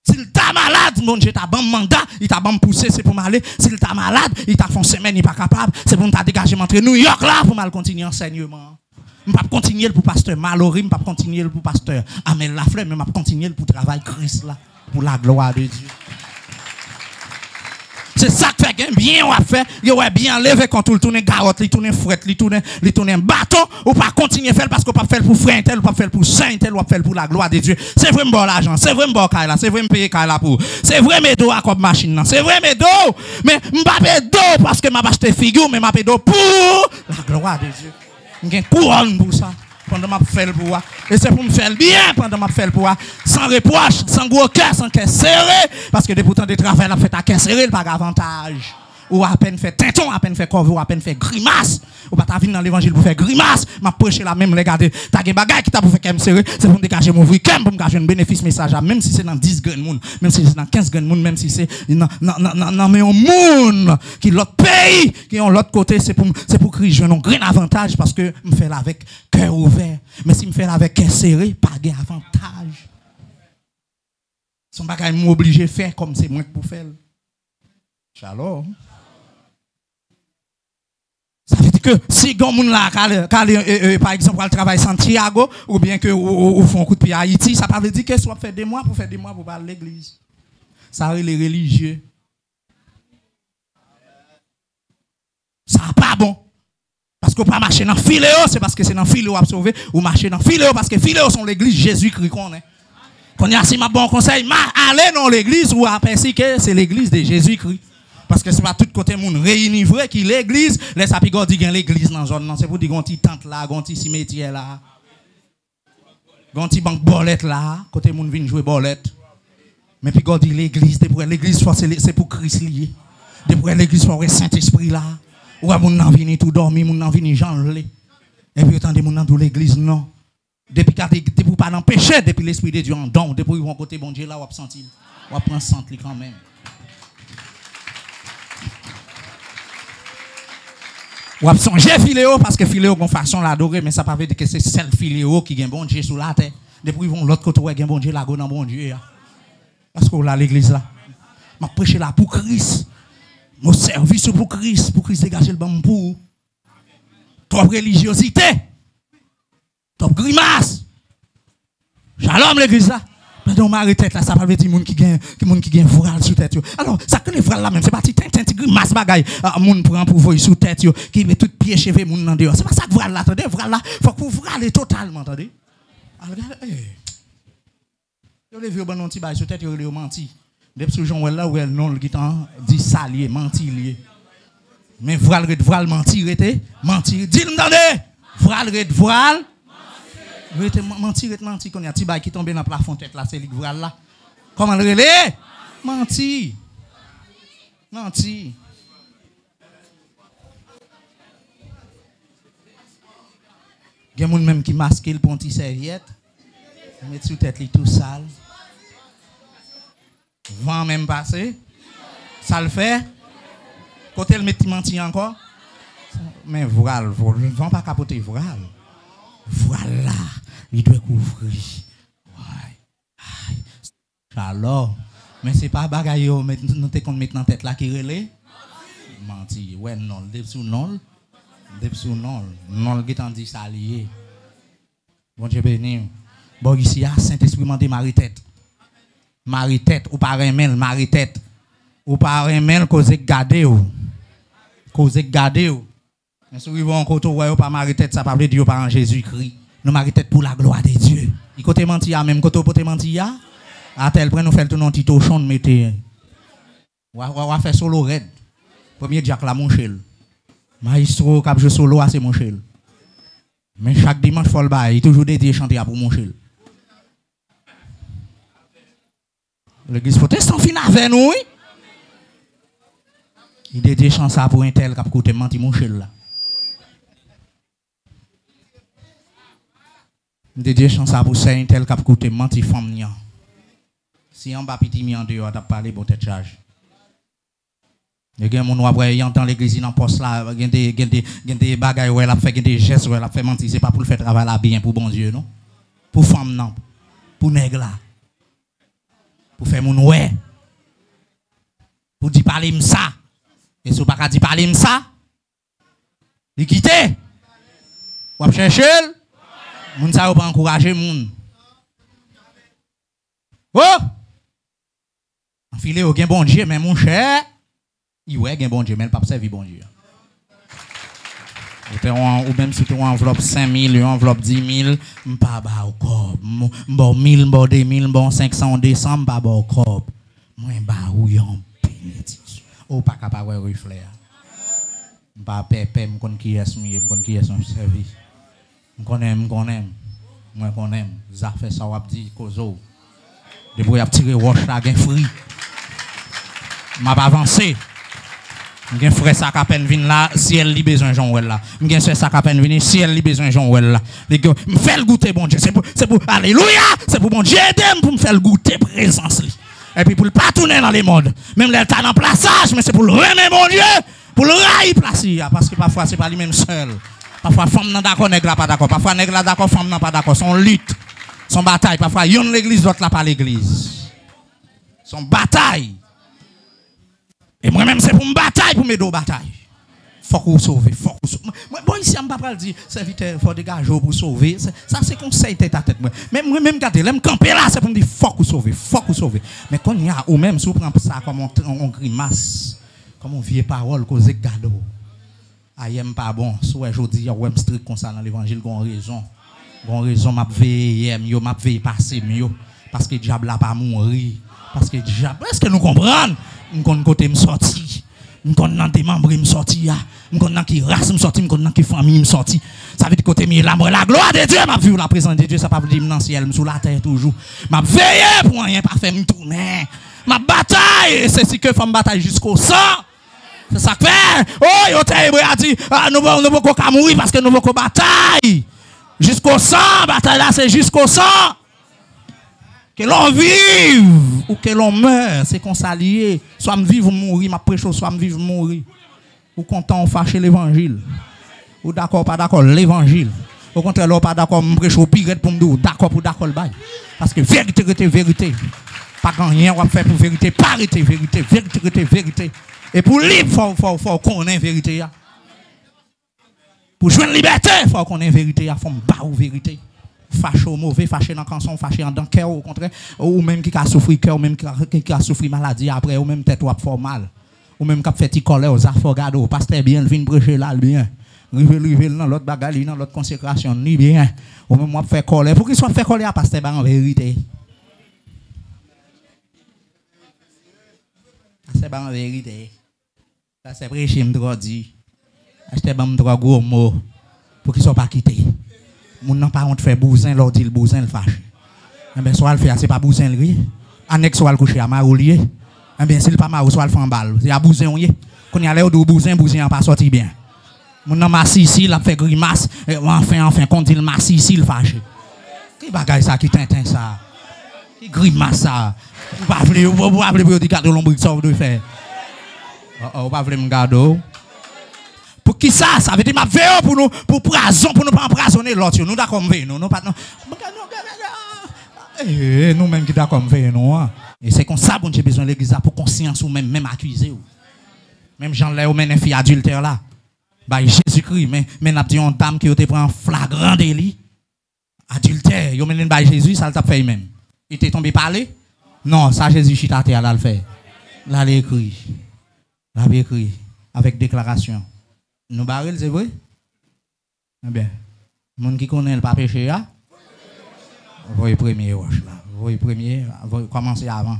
S'il t'a malade, mon Dieu, t'as bon mandat, il t'a bon poussé, c'est pour m'aller. S'il t'a malade, il t'a fait une semaine, il n'est pas capable, c'est pour nous dégager entre New York là, pour mal continuer l'enseignement. Je ne vais pas continuer pour pasteur Mallory, je ne vais pas continuer pour pasteur Amel Lafleur, mais je vais continuer pour travail Christ là. Pour la gloire de Dieu. C'est ça que fait bien on a fait, il a bien levé quand tout le tourne garotte, il tourne fouette, il tourne bâton, ou pas continuer faire parce qu'on pas faire pour frère tel, ou pas faire pour saint tel, ou pas faire pour la gloire de Dieu. C'est vrai bon l'argent, c'est vrai bon là, c'est vrai me payer là pour. C'est vrai mes dos à comme machine là, c'est vrai mes dos, mais m'pa payer dos parce que m'a acheté figure, mais m'a payer dos pour la gloire de Dieu. J'ai couronne pour ça. Pendant que je fais le pouvoir. Et c'est pour me faire bien pendant que je fais le pouvoir. Sans reproche, sans gros cœur, sans cœur serré. Parce que depuis tant de travail, on a fait à cœur serré, il n'y a pas d'avantage. Ou à peine fait tinton, à peine fait corvée, ou à peine fait grimace. Ou pas ta vie dans l'évangile pour faire grimace. M'a prêché la même, regardez. T'as des bagages qui t'a pour faire qu'elle me serré. C'est pour me dégager mon vrai pour me dégager un bénéfice message. Même si c'est dans 10 grains de monde, même si c'est dans 15 grains de monde, même si c'est dans un monde qui l'autre pays, qui est l'autre côté, c'est pour que je n'ai un grand avantage parce que me fait avec cœur ouvert. Mais si me fait avec cœur serré, pas de avantage. Son bagage m'oblige à faire comme c'est moi pour faire. Shalom. Ça veut dire que si on là, par exemple, elle travaille Santiago, ou bien que ou font un coup de pied à Haïti, ça veut dire que soit faire des mois pour parler de l'église. Ça les religieux. Ça n'est pas bon. Parce qu'on ne peut pas marcher dans Philéo, c'est parce que c'est dans Philéo à sauver, ou marcher dans Philéo, parce que Philéo sont l'église Jésus-Christ qu'on est. Quand il y a si ma bon conseil, allez dans l'église ou à penser que c'est l'église de Jésus-Christ. Parce que ce n'est pas tout côté monde réuni vrai qui l'église, laisse à pigot dire l'église dans la zone, c'est pour dire qu'on tente là, qu'on cimetière là. Qu'on banque bolette là, côté monde vient jouer bolette. Mais puis God dit l'église, l'église c'est pour Christ lié. Depuis l'église pour le Saint-Esprit là. Ou à mon nan vini tout dormi, mon nan vini Jean le. Et puis autant de mon nan dans l'église non. Depuis pour pas dans péché, depuis l'esprit de Dieu en don, depuis ils vont côté bon Dieu là, on va sentir. On va prendre santé quand même. Ou à songer Philéo parce que Philéo a une façon l'adorer, mais ça ne veut pas dire que c'est celle Philéo qui gagne bon Dieu sous la terre. Depuis ils vont l'autre côté, ils gagne bon Dieu là, dans bon Dieu. Parce qu'on a l'église là. Je prêche là pour Christ. Mon service pour Christ dégager le bon pour. Trop religiosité. Trop grimace. Shalom l'église là. Donc ma tête là, ça veut dire monde qui gagne voile sous tête. Alors, ça que les voiles là même, c'est pas petit grimace bagaille. Monde prend pour voyer sous tête qui met tout pied cheveux monde dans dehors. C'est pas ça que voile là, attendez, voile là, faut que vous voilez totalement, attendez. Alors regardez. Yo les vieux bon petit bail sous tête, yo les menti. Depuis ce jour là où elle non le guitan dit salier, menti lié. Mais voile menti rete, menti. Dis-le m'entendez. Voile menti qu'on y a petit bail qui tombe dans le plafond tête là, c'est lui voile là. Comment le relais? Menti. Il y a des gens même qui masquent le ponti serviette. Mettre sous tête tout sale. Vent même passé. Ça le fait. Côté le met menti encore. Mais voile, ne vont pas capoter voile. Voilà, il doit couvrir. Ouais. Alors, mais c'est pas bagaille, nous te mettre dans tête là qui relève. Menti, ouais, non, depuis sous non. Depuis sous non. Non, qui t'en dit ça lié. Bon Dieu béni. Bon, ici, Saint-Esprit m'a dit Marie-tête. Marie-tête, ou pas remel, Marie-tête. Ou pas remel, cause garder ou. Cause garder ou. Mais si vous voyez encore tout, ou pas Marie-tête, ça parle de Dieu par Jésus-Christ. Nous Marie-tête pour la gloire de Dieu. Il côté menti, même côté pour te mentir. À tel point, nous faisons tout notre petit tochon de mettre. On va faire solo red. Premier Jack la mon chel. Maestro, cap je solo, c'est mon chel. Mais chaque dimanche, il faut le bail. Il toujours dédié chanter pour mon chel. L'église protestante fin avec nous. Il dédie chanter pour un tel qui a coûté mentir mon chel là. Il dédie chanter pour un tel qui a coûté mentir femme nia. Si on va petit mi en dehors, t'as parlé bon tête charge. Il y a des gens qui entend l'église dans poste là, il y a des bagages où elle a fait des gestes où elle a fait mentir, c'est pas pour le faire travailler bien pour bon Dieu non. Pour femme non. Pour nègre là. Pour faire mon ouais. Pour dire parler ça. Et si vous pas dire parler ça, il quitte. Ou chercher. Moun ça pas encourager moun. Oh! Enfilé au gain bon Dieu mais mon cher, il ouais gain bon Dieu mais le pas servir bon Dieu. Ou même si tu as enveloppe 5 000, enveloppe 10 000, je ne pas au corps. Bon 1000, bon 2000, bon 500 décembre, pas au corps. Moi, je vais en bénédiction. Ou pas capable de refléter. Je ne pas pépé, je connais qui est mieux, je connais qui est son service. Je connais. Moi, je connais. Ça fait ça, on dit, Kozo. Depuis que je tire roche là, je free. Je vais avancer. M'gen frère ça à peine vinn là si elle li besoin Jean Well là m'gen frère ça à peine vinn si elle li besoin Jean Well là me faire goûter bon Dieu c'est pour alléluia c'est pour bon Dieu aider pour me faire goûter présence li et puis pour le pas tourner dans les mondes même là t'as dans plaçage mais c'est pour le remettre mon Dieu pour le railler placer parce que parfois c'est pas lui même seul parfois femme nan d'accord nèg là pas d'accord parfois nèg là d'accord femme nan pas d'accord son lutte son bataille parfois yon l'église l'autre là pas l'église son bataille. Et moi-même, c'est pour me bataille, pour m'aider aux batailles. Faut qu'on sauve, faut qu'on sauve. Bon, ici, je ne vais pas dire, serviteur, il faut dégager pour sauver. Ça, c'est conseil tête à tête. Mais moi-même, regardez, là, me camper là, c'est pour me dire, faut qu'on sauve, faut qu'on sauve. Mais quand il y a, ou même, si on prend ça comme on grimace, comme on vieille parole, qu'on se gado. Aïe, pas bon. Soit je dis, ouais, strict comme ça dans l'évangile, qu'on raison. Qu'on raison, m'a veillé, m'a veillé passer, mieux. Parce que le diable n'a pas mourir. Parce que le diable, est-ce que nous comprenons? Je connais côté me sorti, je connais des membres me sorti, je connais qui race me sorti, je connais qui famille me sorti. Ça veut dire côté me la gloire de Dieu, m'a vu la présence de Dieu, ça pas dire dans le ciel, sous la terre toujours. M'a veillé pour rien pas faire me tourner. Ma bataille, c'est ce que femme bataille jusqu'au sang. C'est ça que fait. Oh, yo t'es a dit nous ne pouvons pas mourir parce que nous pouvons bataille. Jusqu'au sang, bataille là c'est jusqu'au sang. Que l'on vive ou que l'on meurt, c'est qu'on s'allie. Soit me vivre ou mourir, ma prêche, soit me vivre ou mourir. Ou content, on fâche l'évangile. Ou d'accord, pas d'accord, l'évangile. Au contraire, ou pas d'accord, me prêche au pire pour me dire d'accord pour d'accord le bail. Parce que vérité, vérité. Pas grand rien, on va faire pour vérité, parité, vérité, vérité, vérité. Et pour libre, il faut qu'on ait vérité. Pour jouer une liberté, il faut qu'on ait vérité, il faut me battre vérité. Fâché au mauvais, fâché dans le canson, fâché dans le cœur, au contraire, ou même qui a souffert cœur, ou même qui a souffert maladie après, ou même tête ou a fait mal, ou même qui a fait colère aux affogados, au pasteur bien, vient prêcher là, bien, rive dans l'autre bagarre, dans l'autre consécration, ni bien, ou même moi fait colère, pour qu'il soit fait colère, pasteur en vérité. C'est en vérité. Ça c'est prêcher, me droit dit, acheter me droit gros mots, pour qu'il soit pas quitté. Moun nan pas honte faire bousin leur dit le bousin le fâche. Eh ben soit le fait c'est pas bousin le ri. Annex soit le coucher à maroulier. Eh bien s'il pas marou soit le fait en balle. C'est à bousin on y. Quand y a l'air de bousin pas sorti bien. Moun nan massi ici, il a fait grimace, enfin quand il massi ici il fâche. Qui bagaille ça qui tintin ça. Qui grimace ça. Vous pas appeler pour dire garder l'ombre ça vous devez faire. Pas appeler me garder. Pour Qui ça? Ça veut dire, m'a veillé pour nous, pour pas empoisonner l'autre. Nous d'accord, nous pas, nous-mêmes qui d'accord, nous. Et c'est comme ça, bon, j'ai besoin de l'église pour conscience ou même accuser. Même Jean-Léo, ou même fille adultère là. Bah, Jésus-Christ, mais n'a dit une dame qui te prend flagrant délit. Adultère, yo menen ba Jésus, ça le t'a fait même. Il t'est tombé parler? Non, ça Jésus chita terre là le fait. Là l'écrit. Là écrit avec déclaration. Nous barrel c'est vrai? Eh bien, monde qui connaît le pas péché là. Voyez premier roche là. Voyez premier, commencer avant.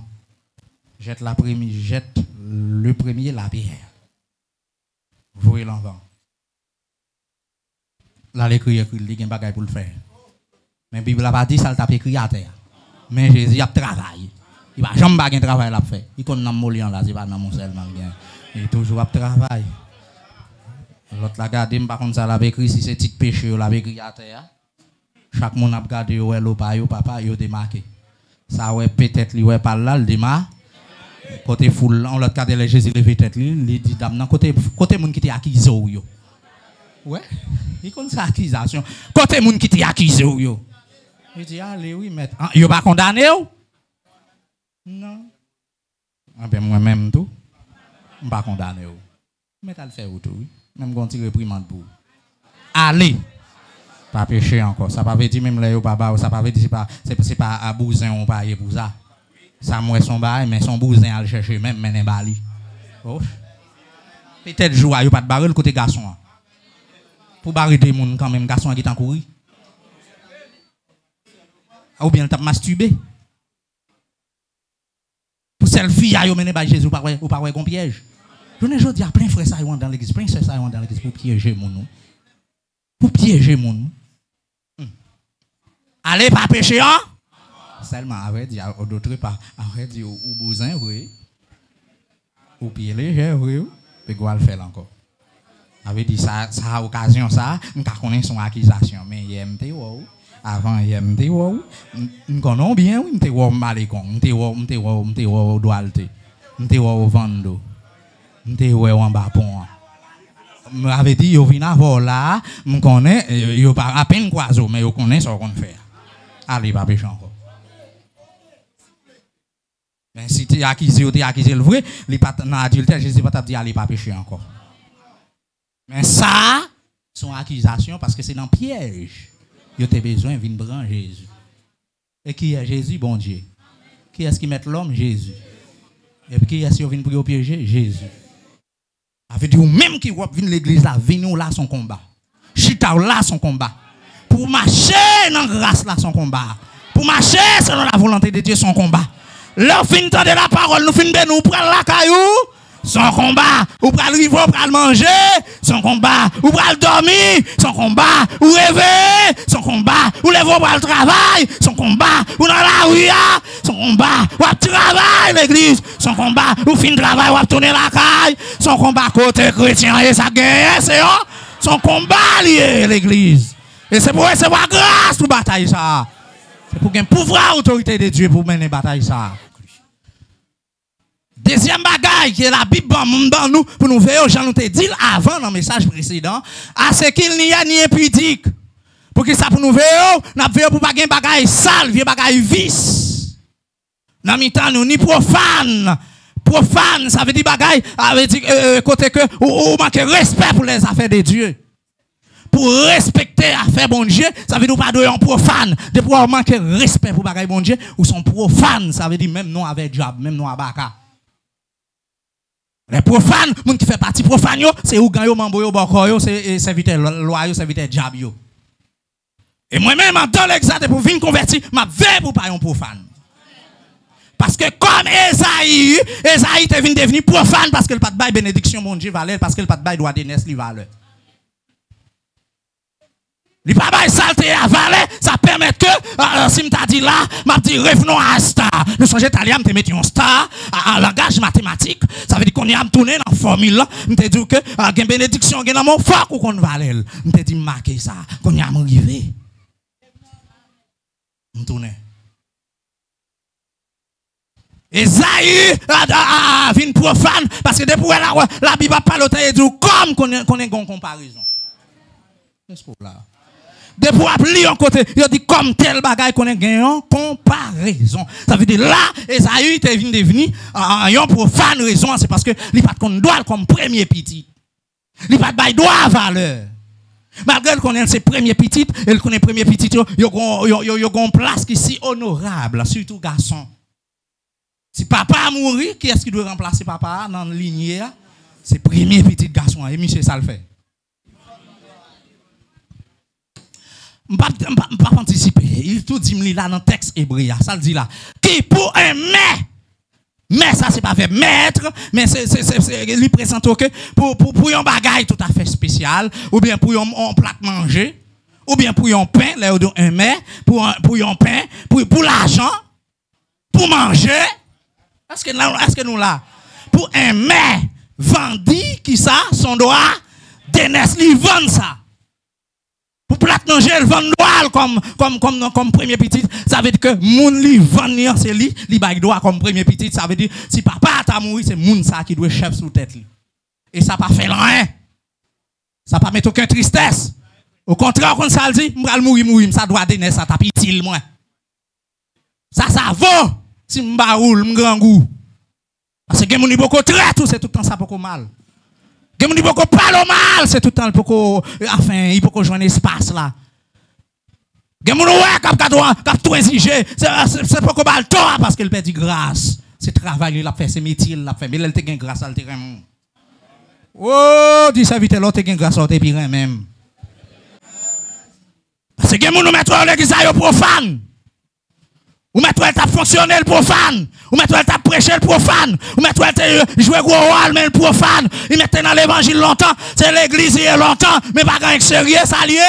Jette le premier la pierre. Voyez l'enfant. Là l'écrit il y a un bagage pour le faire. Mais la Bible n'a pas dit ça, le tape écrit à terre. Mais Jésus a travaillé. Il va jamais faire un travail là fait. Il connaît Molian là, c'est pas dans mon seulement bien. Il toujours à travail. L'autre la garde, par contre ça l'a écrit si c'est petit péché, l'a écrit à terre. Chaque monde a regardé ouais le papa, il démarqué. Ça ouais peut-être lui ouais par là, le démarque. Côté foule, on l'autre cadre Jésus levé tête lui, il dit dame côté monde qui était accusé yo. Ouais, il connaît sa accusation. Côté monde qui était accusé yo. Il dit, allez, oui, mais il va condamner ou? Non. Ah ben moi-même tout. Je ne vais pas condamner ou. Mais tu le fait ou tout, oui. Même quand tu réprimande pour. Allez. Pas péché encore. Ça ne veut pas dire même là, papa, ça ne veut pas dire c'est pas à bousin ou pas pour ça. Ça moi son bail, mais son bousin à le chercher même, mais n'est pas lui. Oh. Peut-être jouer, il n'y a pas de barre le côté garçon. Pour barrer des gens quand même, garçon qui est en courir. Ou bien elle t'a masturbé. Pour celle fille a mené par Jésus ou pas un piège. Je ne dis à plein frère ça dans l'église, plein sœur ça dans l'église pour piéger mon nous. Pour piéger mon nous. Allez pas pécher hein? Seulement arrête dit d'autres pas arrête dit au bousin oui. Ou pied léger oui. Et quoi le faire encore. Avait dit ça a occasion ça, on connaît son accusation mais il aime wow. Avant hier m'te wow m'connon bien oui m'te wow malécon m'te wow doalte m'te wow vando m'te wow en bas pont m'avait dit yo vinn avant là m'connais yo pas à peine croiso mais yo connaît ça qu'on fait allez pas péché encore mais si tu accusé le vrai les pas dans adultère Jésus pas t'a dit allez pas pécher encore mais ça son accusation parce que c'est dans piège. Vous avez besoin de venir Jésus. Et qui est Jésus, bon Dieu? Qui est-ce qui met l'homme? Jésus. Et puis qui est-ce qui vient pour piéger? Jésus. Avec dit même qui vient l'église là, venez là son combat. Chita là son combat. Pour marcher dans la grâce là son combat. Pour marcher selon la volonté de Dieu son combat. Leur fin de la parole, nous fin nous prendre la caillou. Son combat, ou pral rivo, pral manger, son combat, ou pral dormir, son combat, ou rêver, son combat, ou lever pral travail, son combat, ou dans la rue, son combat, ou à travail l'église, son combat, ou fin travail, ou à tourner la caille, son combat côté chrétien et ça gagne, c'est son combat lié l'église. Et c'est pour recevoir grâce pour bataille ça. C'est pour qu'il y ait un pouvoir autorité de Dieu pour mener bataille ça. Deuxième bagaille que la Bible dans nous pour nous veiller, j'en nous te dit avant dans le message précédent, à ce qu'il n'y a ni impudique. Pour que ça pour nous veiller, nous veillons pour pas gagner bagaille sale, vieux bagaille vice. Dans mi-temps nous ni profane. Profane, ça veut dire bagaille, ça veut dire côté que ou manque respect pour les affaires de Dieu. Pour respecter affaires bon Dieu, ça veut dire pas de profane. De pouvoir manquer respect pour bagaille bon Dieu, ou sont profanes, ça veut dire même non avec diable, même non à baka. Les profanes, les gens qui font partie profane, c'est ou gagne mambo yo boko c'est serviteur loi serviteur diable yo. Et moi-même dans l'exact pour venir convertir, m'a veille pour pas un profane. Parce que comme Esaïe est venu devenir profane parce que le pas de bail bénédiction mon Dieu valeur parce que le pas de bail droit d'aînesse li valeur. Le pas bail saleté à valeur, ça permet que si m'ta dit là, m'a dit revenons à star. Nous songe italien me mettre un star en langage mathématique, ça veut dire qu'on y a tourné dans formule là, m'te dit que gain bénédiction gain dans mon fort ou qu'on valeur. M'te dit marquer ça, qu'on y a arrivé. M'tourner. Esaïe vient profane parce que depuis la Bible a parlé de tout comme qu'on est en comparaison. Qu'est-ce qu'on là? Depuis appeler en côté, il dit comme tel bagaille qu'on est en comparaison. Ça veut dire là, Esaïe est venu en profane raison, c'est parce que il pas qu'on doit comme premier petit. Il pas de droit valeur. Malgré qu'on ait ses premiers petits, et qu'on est premier petit, il y a une place qui est si honorable, surtout garçon. Si papa a mouru, qui est-ce qui doit remplacer papa dans la lignée? C'est premier petit garçon, et monsieur ça le fait. Je ne vais pas anticiper. Il tout dit là dans le texte hébreu, ça le dit là. Qui pour un mais ça c'est pas fait maître, mais il présente que pour un bagaille tout à fait spécial, ou bien pour un plat manger, ou bien pour un pain, là un mais, pour un pain, pour l'argent, pour manger. Est-ce que nous là? Pour un mais vendi qui ça, son droit, Dénès, il vend ça. Pour plat manger, il vend droit comme premier petit. Ça veut dire que moun li vend c'est li bail droit comme premier petit. Ça veut dire si papa t'a mouru, c'est moun ça qui doit chef sous tête li. Et ça pas fait rien. Ça pas mettre aucune tristesse. Au contraire, quand ça le dit, m'bral mourir, ça doit Dénès, ça t'a pitil moi. Ça vaut. Si m'ba roule, m'grand goût. Parce que moun beaucoup très tout, c'est tout le temps ça beaucoup mal. Moun beaucoup parle mal, c'est tout le temps beaucoup enfin, il peut joindre espace là. Moun ouais cap tout exiger, c'est beaucoup mal tort parce qu'il perd grâce. C'est travail, il a fait ses métiers, il a fait mais elle te gagne grâce à le terrain. Oh, dis ça vite l'autre gagne grâce au terrain même. Parce que moun nous mettre l'église à profane. Ou mettre elle t'a fonctionné le profane. Ou mettre elle t'a prêché le profane. Ou mettre elle t'a joué gros rôle mais le profane. Il mettait dans l'évangile longtemps. C'est l'église il y a longtemps. Mais pas grand sérieux, ça lié.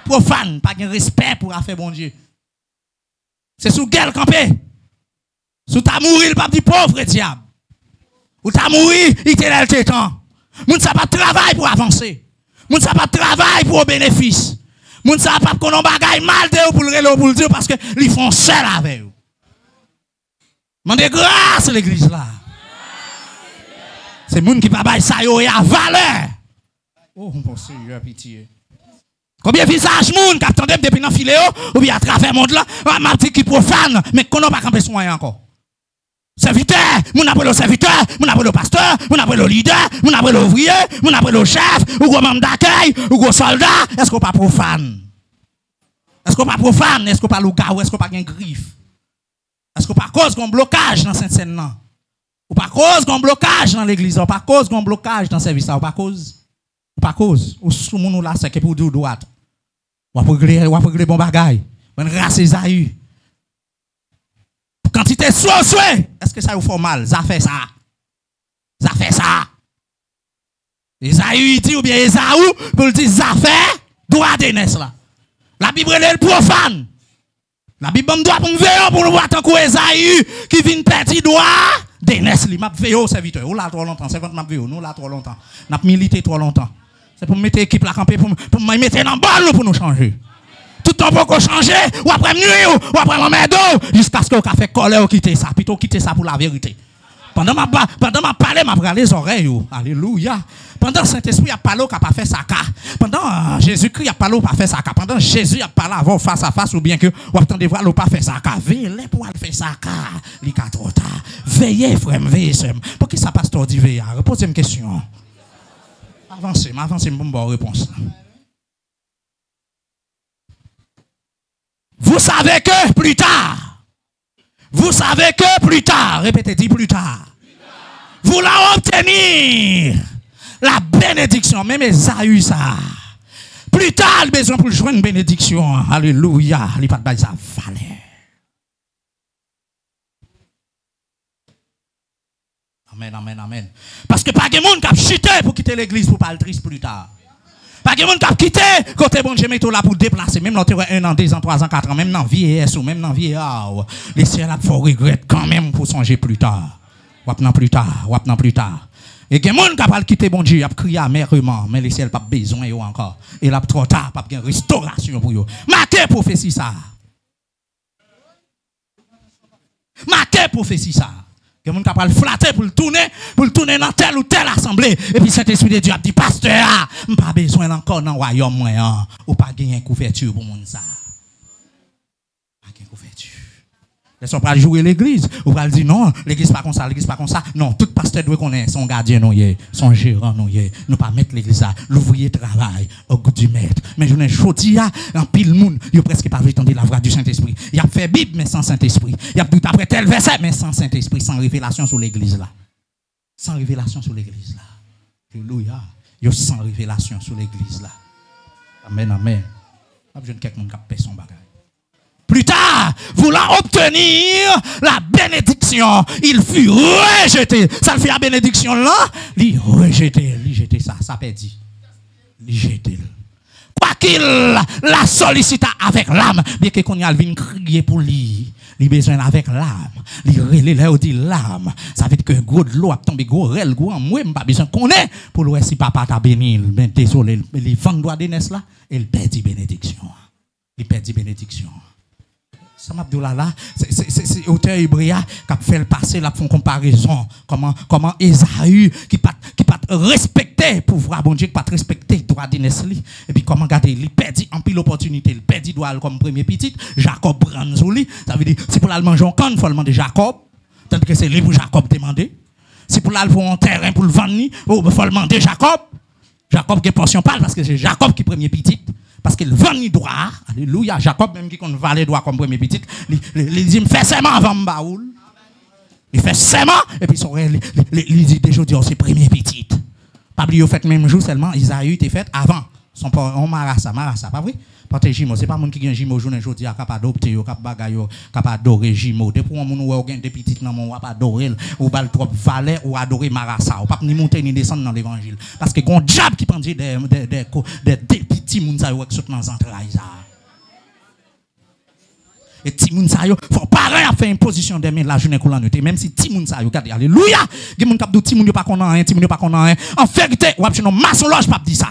Profane. Pas de respect pour affaire bon Dieu. C'est sous gueule campé. Sous ta mouru, le pape dit pauvre diable. Ou ta mouru, il était là le temps. Moun ça pas travail pour avancer. Moun ça pas travail pour bénéfice. Moun sa pas qu'on bagay mal de pour le dire parce que ils font seul avec vous. Mandez grâce l'église là. C'est moun qui pas bail ça yo a valeur. Oh mon Seigneur pitié. Combien visage moun qui attendait depuis dans filéo ou bien à travers monde là, m'a dit qui profane mais qu'on n'a pas campé soin encore. Serviteur, moun appelle le serviteur, moun appelle le pasteur, moun appelle le leader, moun appelle l'ouvrier, moun appelle le chef, ou gros membre d'accueil, ou gros soldat, est-ce qu'on pas profane? Est-ce qu'on pas profane? Est-ce qu'on pas louga ou est-ce qu'on pas un griffe? Est-ce qu'on pas cause qu'on blocage dans cette scène là? Ou pas cause qu'on blocage dans l'église, ou pas cause qu'on blocage dans le service là, ou pas cause? Ou pas cause? Ou sous moun là c'est que pour dire droite. Ou pour régler bon bagay. Ou race Esaïe. Quantité souhait, est-ce que ça vous fait mal? Ça fait ça. Ça fait ça. Esaïe dit ou bien Esaü pour le dire ça fait droit Dénès là. La Bible est le profane. La Bible me doit pour me veiller pour nous voir tant que Esaïe qui vient petit droit Dénès li m'a veillé au serviteur. Ou là trop longtemps, c'est quand m'a veillé, nous là trop longtemps. N'a milité trop longtemps. C'est pour mettre équipe la camper pour me mettre dans balle pour nous changer. Tout le temps pour changer, ou après nuit, ou après mon d'eau, jusqu'à ce que vous fait colère ou quitter ça, plutôt quitter ça pour la vérité. Pendant ma parler, m'a pris les oreilles. Alléluia. Pendant Saint-Esprit a parlé, qui a pas fait ça. Pendant Jésus-Christ a parlé, pas fait ça. Pendant Jésus a parlé avant face à face, ou bien que vous attendez voir, pas fait ça. Veillez pour faire ça. Il est trop tard. Veillez, frère, veillez. Pour qui ça passe dit veillez? Posez une question. Avancez, pour me bonne réponse. Vous savez que plus tard, répétez, dit plus tard, vous l'avez obtenir la bénédiction, même Esaü ça. Plus tard, il a besoin pour jouer une bénédiction. Alléluia, il n'y a pas de ça valeur. Amen. Parce que pas de monde qui a chuté pour quitter l'église pour parler triste plus tard. Pas de monde qui a quitté côté bon Dieu metto là pour déplacer même dans 1 an, 2 ans, 3 ans, 4 ans, même dans vieillesse ou même dans vieillard. Les ciels a faut regretter quand même pour songer plus tard. Ou plus tard. Et que monde qui a pas quitté bon Dieu, a crié amèrement, mais les ciels pas besoin yo encore. Et là trop tard, pas de restauration pour yo. Marquez prophétie ça. Maté prophétie ça. Que moun capable flatter pour le tourner dans telle ou telle assemblée et puis Saint-Esprit de Dieu a dit pasteur, pas besoin encore dans royaume moi ou pas gagner couverture pour moun ça. Pas gagner couverture. Laissons pas jouer l'église, ou pas dire non, l'église pas comme ça, l'église pas comme ça. Non, tout pasteur doit connaître son gardien non son gérant non nous pas mettre l'église là, l'ouvrier travail au goût du maître. Mais je ne chaudi en pile monde, il presque pas entendre la voix du Saint-Esprit. Il a fait Bible mais sans Saint-Esprit. Il a tout après tel verset mais sans Saint-Esprit, sans révélation sur l'église là. Sans révélation sur l'église là. Alléluia. Il y a sans révélation sur l'église là. Amen amen. Je ne quelqu'un qui a fait son bagage. Plus tard, voulant obtenir la bénédiction, il fut rejeté. Ça le fait la bénédiction là, il rejeté ça, ça perdit. Il jeté. Quoi qu'il la sollicita avec l'âme, bien que qu'on y a venu crier pour lui, il besoin avec l'âme. Il relève dit l'âme. Ça veut dire que gros de l'eau a tombé gros rel, gros moi pas besoin qu'on est pour le si papa t'a béni, mais désolé, les vents doit de là, il perdit bénédiction. Il perdit bénédiction. Ça m'a dit là, c'est auteur hébreu qui a fait le passé, là, font comparaison. Comment Esaü, qui pas respecté pouvoir, bon Dieu, qui pas respecté droit d'inesli. Et puis comment garder, il perdit en pile l'opportunité, il perdit droit comme premier petit, Jacob prend sous lui. Ça veut dire, c'est pour l'aller manger en canne, il faut demander Jacob. Tandis que c'est lui pour Jacob demander. C'est pour l'aller pour un terrain pour le vendre, il faut demander Jacob. Jacob qui est portion pâle parce que c'est Jacob qui est premier petit. Parce qu'il vend ni droit. Alléluia. Jacob, même qui compte valer droit comme premier petit, il dit, fait serment avant Mbaoul. Il fait serment, et puis il dit déjà, c'est premier petit. Pas oublier, fait même jour seulement, Isaïe était fait avant. Son on marassa, pas vrai? Porte Jimo, c'est pas moun qui gagne Jimo journée jodi a capable adopter yo, capable bagay yo, capable adorer Jimo. Depuis on moun ou gagne des petites nan mon pas adorer ou bal trop valet ou adorer marassa, ou pas ni monter ni descendre dans l'évangile parce que gon diable qui prend des petits moun ça yo qui saute dans entrailles ça. Et ti moun sa yo faut parents a fait une position de main la journée coulant même si ti moun sa yo regardez alléluia, gen moun k'ap dou ti moun yo pas connait rien, ti moun yo pas connait rien. En vérité, ou a maçon loge pas dit ça.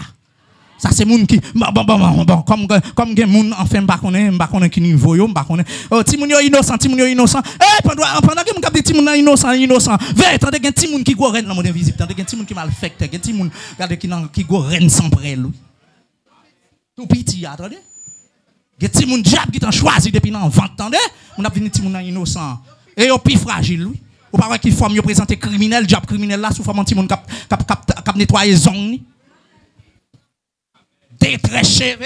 Ça c'est moun qui comme gen moun enfin pas connait qui niveau yo pas connait ti moun yo innocent pendant que moun k'ap dit ti moun innocent veille tande gen ti moun qui go reine dans monde invisible tande gen ti moun qui mal fait gen ti moun regarde qui go reine sans près tout petit attendez gen ti moun diable qui t'en choisi depuis dans vente attendez moun a vinn ti moun innocent et yo pi fragile lui ou pas qu'il forme yo présenter criminel diable criminel là sous forme ti moun k'ap nettoyer zone très chévé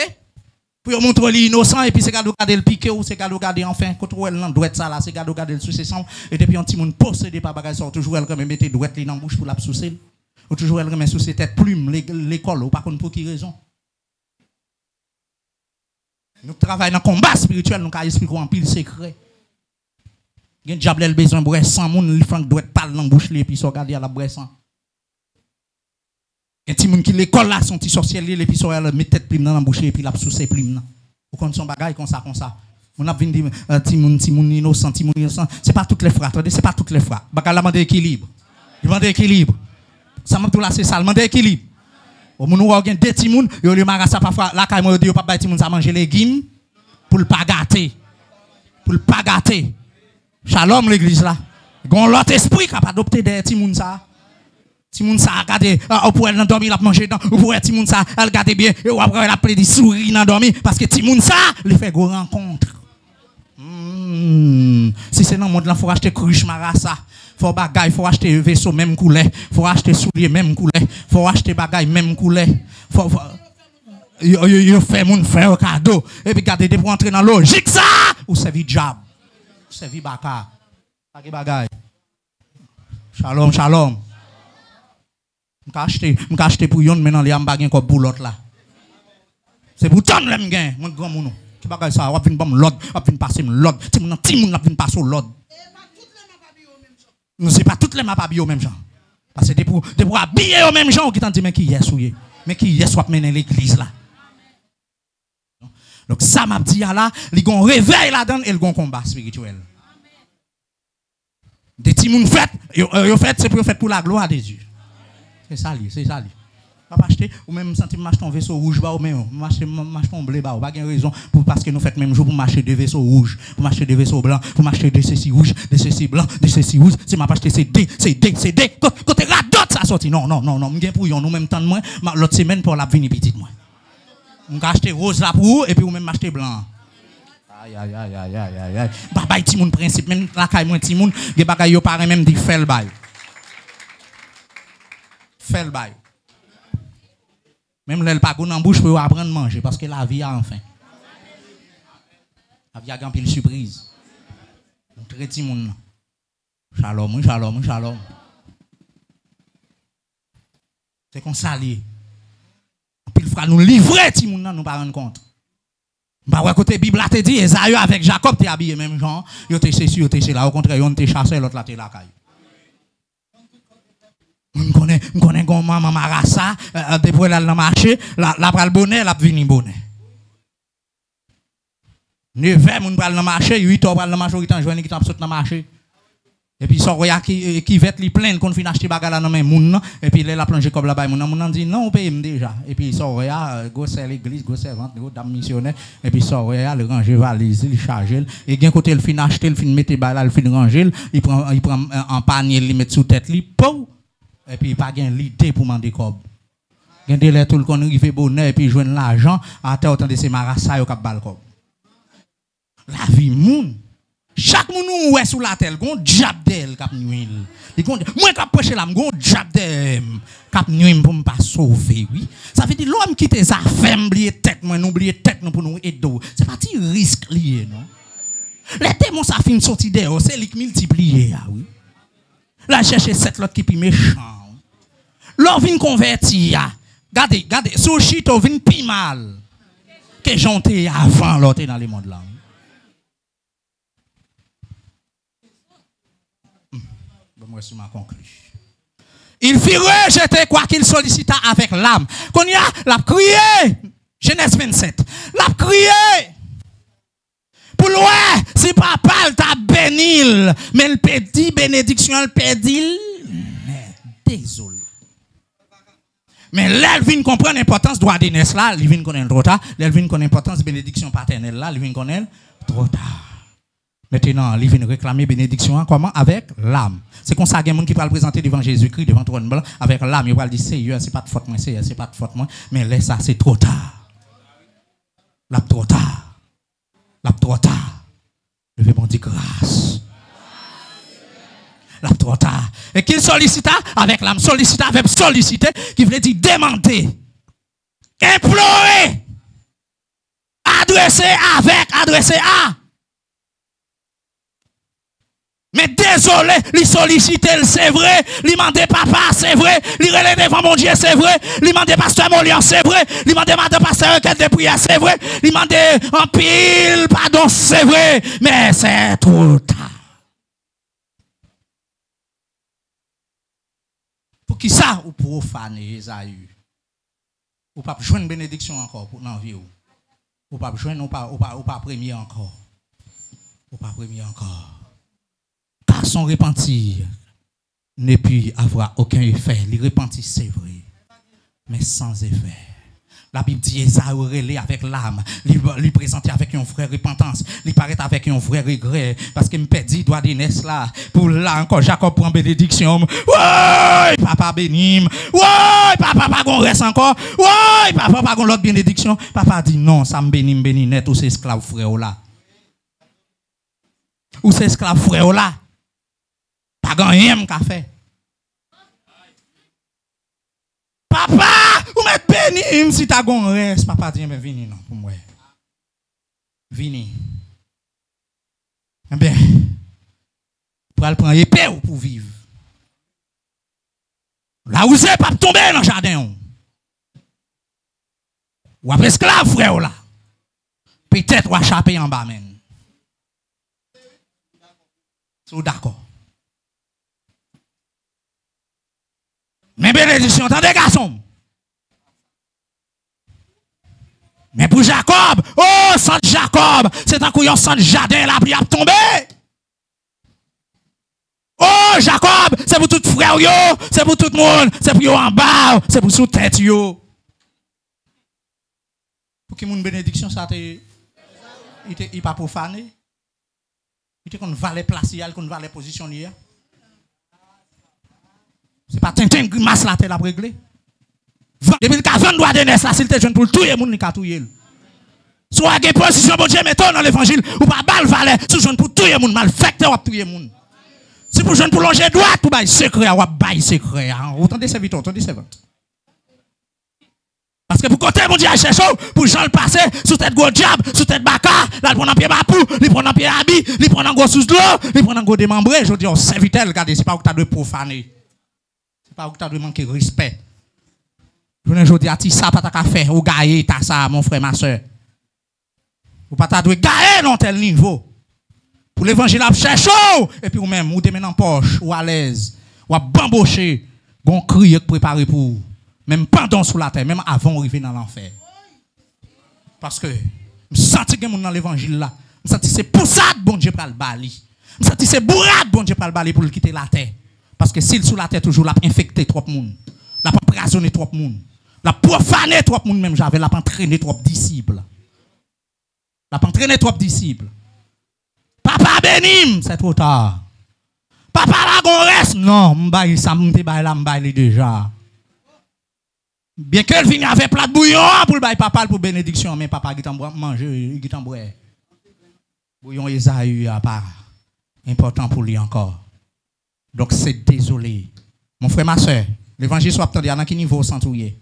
pour montrer l'innocent et puis c'est garder le piqué ou c'est garder enfin contrôle là doit ça là c'est garder le sucer sang et depuis un petit monde possédé par bagage sort toujours elle remet mettre doit li dans bouche pour la soucer ou toujours elle remet sous ses têtes plume l'école ou pas contre pour qui raison nous travaillons dans combat spirituel nous ca expliquer en pile secret gen diable el besoin boire 100 moun li franc doit pas dans bouche li et puis so garder à la boire 100. Et ti moun qui l'école là son petit sorcier et puis so elle met tête plume dans la bouche et puis la sous ses plume là ou kon son bagay comme ça on a vinn dire ti moun innocent c'est pas toutes les fois attendez c'est pas toutes les fois bagay la demander équilibre ça m'a tout là c'est ça demander équilibre au moun ou gen deux ti moun yo le marassa parfois la kay moi dit yo pas bay ti moun ça manger légumes pour le pas gâter shalom l'église là gon l'autre esprit qui a adopté des ti moun ça. Si moun sa regarder ou pour elle dormir la manger dedans ou pour ti moun sa elle regarder bien et ou après elle appeler des souris dans dormir parce que ti moun sa les fait go rencontre. Si c'est dans monde là faut acheter cruche marassa, faut bagay, faut acheter vaisseau même couleur, faut acheter soulier même couleur, faut acheter bagay même couleur. Faut yo fait moun faire cadeau et puis garder pour entrer dans logique ça ou servi job. Servi baka. Bagay. Shalom. M'ka acheter pour yon maintenant les ambagien comme pour l'autre là. C'est pour tant l'aime gain mon grand moun. Qui bagay ça, on vinn bam l'autre, on vinn passer l'autre. Ti moun la vinn passer l'autre. Non c'est pas toutes les m'a pas bio même gens. Parce que c'est pour habiller au même gens qui t'en dit mais qui est souillé. Mais qui est soit mener l'église là. Donc ça m'a dit là, li gon réveil là-dedans et le gon combat spirituel. Des ti moun fait, yo fait c'est pour la gloire de Dieu. C'est ça. Pas acheter ou même sentir m'acheter un vaisseau rouge ba ou même m'acheter un blé ba ou pas raison pour parce que nous fait même jour pour m'acheter deux vaisseaux rouges, pour m'acheter deux vaisseaux blancs, pour m'acheter deux ceci rouge, deux ceci blanc, deux ceci rouge, c'est m'a acheter c'est D côté radot ça sorti non m'gain pour yon nous même temps de moi l'autre semaine pour la venir petite moi. M'ga acheter rose là pour et puis ou même m'acheter blanc. Aïe. Babay ti moun principe même la kay moi ti moun, ge bagay yo paré même di fel bay. Fel bay. Même l'elle pas gon en bouche pour apprendre à manger parce que la vie a enfin. La vie a grand pile surprise. On traite ti moun. Shalom. C'est qu'on s'allie. Pile fra nous livrer ti moun nan nous pas rendre compte. Bah ouais côté Bible a te dit Esaü avec Jacob t'es habillé même genre, yo t'es ceci, yo t'es cela, au contraire on t'es chassé l'autre là t'es la caille. On connaît gon maman marassa depuis là dans marché la pral bonnet la vini bonnet 9h moun pral dans marché 8h pral dans marché qui t'en joindre qui t'en saute dans marché et puis soya qui vête li plein qu'on fin acheter bagala dans même moun et puis la plongé comme là-bas moun dit non on paye déjà et puis soya go c'est l'église go servante go dame missionnaire et puis soya le ranger valise il charger et gen côté le fin acheter le fin mettre bagala le fin ranger il prend en panier il met sous tête li pou et puis pas gain l'idée pour demander cob. Gain délai tout le qu'on arrive bonheur et puis joindre l'argent à terre autant de ces marassa yo k'ap bal cob. La vie moun. Chaque moun ou est sous la terre gon diable d'elle k'ap nuil. Li gon moi k'ap prêcher là gon diable d'elle k'ap nuil pour me pas sauver oui. Ça veut dire l'homme qui tes affaires oublier tête moi oublier tête nous pour nous aider. C'est pas ti risque lié non. Les démons ça fin sorti dehors c'est li multiplier ah oui. La chercher cette l'autre qui pi méchant. L'on vient convertir. Regardez, sushi to vient pi mal. Que j'étais avant l'autre dans le monde là. Moi je ma conclusion. Il fit rejeter quoi qu'il sollicita avec l'âme. Qu'on y a l'a crié. Genèse 27. L'a crié. Pour loin, si papa t'a béni, mais le petit bénédiction le pédil. Mais désolé. Mais là, elle vient comprendre l'importance de droit d'aînesse là, elle vient connaître trop tard. Elle vient connaître l'importance de bénédiction paternelle là, elle vient connaître trop tard. Maintenant, elle vient réclamer bénédiction comment? Avec l'âme. C'est comme ça qu'il y a des gens qui parlent présenter devant Jésus-Christ, devant trône blanc, avec l'âme. Ils parlent dire Seigneur, c'est pas de faute moi, Seigneur, c'est pas de faute moi. Mais là, ça, c'est trop tard. Là, trop tard. Là, trop tard. Je vais m'en dire grâce. Là, trop tard. Et qu'il sollicita avec l'âme, sollicita avec solliciter, qui veut dire demander, implorer, adresser avec, adresser à. Mais désolé, lui solliciter, c'est vrai, lui demander papa, c'est vrai, lui relayer devant mon Dieu, c'est vrai, lui demander pasteur Molian, c'est vrai, lui demander madame pasteur requête de prière, c'est vrai, lui demander en pile, pardon, c'est vrai, mais c'est trop tard. Pour qui ça ou profaner Esaü? Ou pas joindre bénédiction encore pour dans vie ou pas joindre ou pas premier encore. Ou pas premier encore. Car son repentir ne peut avoir aucun effet. Le repentir c'est vrai, mais sans effet. La Bible dit Esaü relé avec l'âme, lui présenter avec une vraie repentance, lui paraît avec un vrai regret parce qu'il me perdit doit d'aînesse là. Pour là encore Jacob prend bénédiction. Ouais, papa bénim. Ouais, papa pas gon reste encore. Ouais, papa pas gon l'autre bénédiction. Papa dit non, ça me béni net ou c'est esclave frère là. Ou c'est esclave frère là. Pas grand rien qu'a fait. Papa, ou met béni si t'as gon reste, papa dit mais vini non pour moi. Vini. Eh bien, pour aller prendre épée ou pour vivre. Là où c'est pas tomber dans le jardin. Ou après esclave frère là. Peut-être ou échapper en bas même. C'est d'accord. Mais bénédiction, attendez garçon. Mais pour Jacob, oh, sang Jacob, c'est un couillon sang jardin, la pluie a tombé. Oh, Jacob, c'est c'est pour tout frère yo, c'est pour tout le monde, c'est pour yo en bas, c'est pour sous tête yo. Pour que mon bénédiction ça il pas profané. Il était qu'on valait place, qu'on valait position hier. C'est pas Tintin grimace la tête à régler. Depuis qu'il a 20 droits de naissance, là, s'il te jeune pour tout le monde, il a tout. Soit il y a position, bon Dieu, mettons dans l'évangile, ou pas balle valet, si jeune pour tout le monde, malfecteur, ou tout le monde. Si pour jeune pour longer droite, ou bail secret, ou bail secret. Vous entendez ces vitons, entendez ces ventes. Parce que pour côté, mon Dieu, cherche pour Jean le passer, sous tête gros diable, sous tête baka, là, il prend un pied bapou, il prend un pied habit, il prend un gros sous de l'eau, il prend un gros démembré. Je dis, on serviteur, regardez, c'est pas où tu as de profaner. C'est pas où tu as de manquer respect. Je dis, si ça, pas ta faire, ou gailler, t'as ça, mon frère, ma soeur. Ou pas ta de gailler dans tel niveau. Pour l'évangile, à chercher, et puis ou même, ou te met en poche, ou à l'aise, ou à bambocher, bon cri préparé pour. Même pendant sous la terre, même avant d'arriver dans l'enfer. Parce que je sens que dans l'évangile là, je sens que c'est pour ça que bon Dieu prend le bali. Je sens que c'est bourrade bon Dieu prend le bali pour quitter la terre. Parce que s'il sous la terre toujours l'a infecté trop de monde, l'a empoisonné trop de monde, l'a profané trop de monde même j'avais l'a entraîné trop de disciples. L'a entraîné trop de disciples. Papa bénim, c'est trop tard. Papa la gon reste non, m'baille ça m'te baille là m'baille déjà. Bien qu'elle vienne avec plat de bouillon pour le bail papa pour bénédiction, mais papa qui t'en manger, qui t'en boire. Bouillon Esaü a pas important pour lui encore. Donc c'est désolé. Mon frère, ma soeur, l'évangile soit attendu à quel niveau centurier.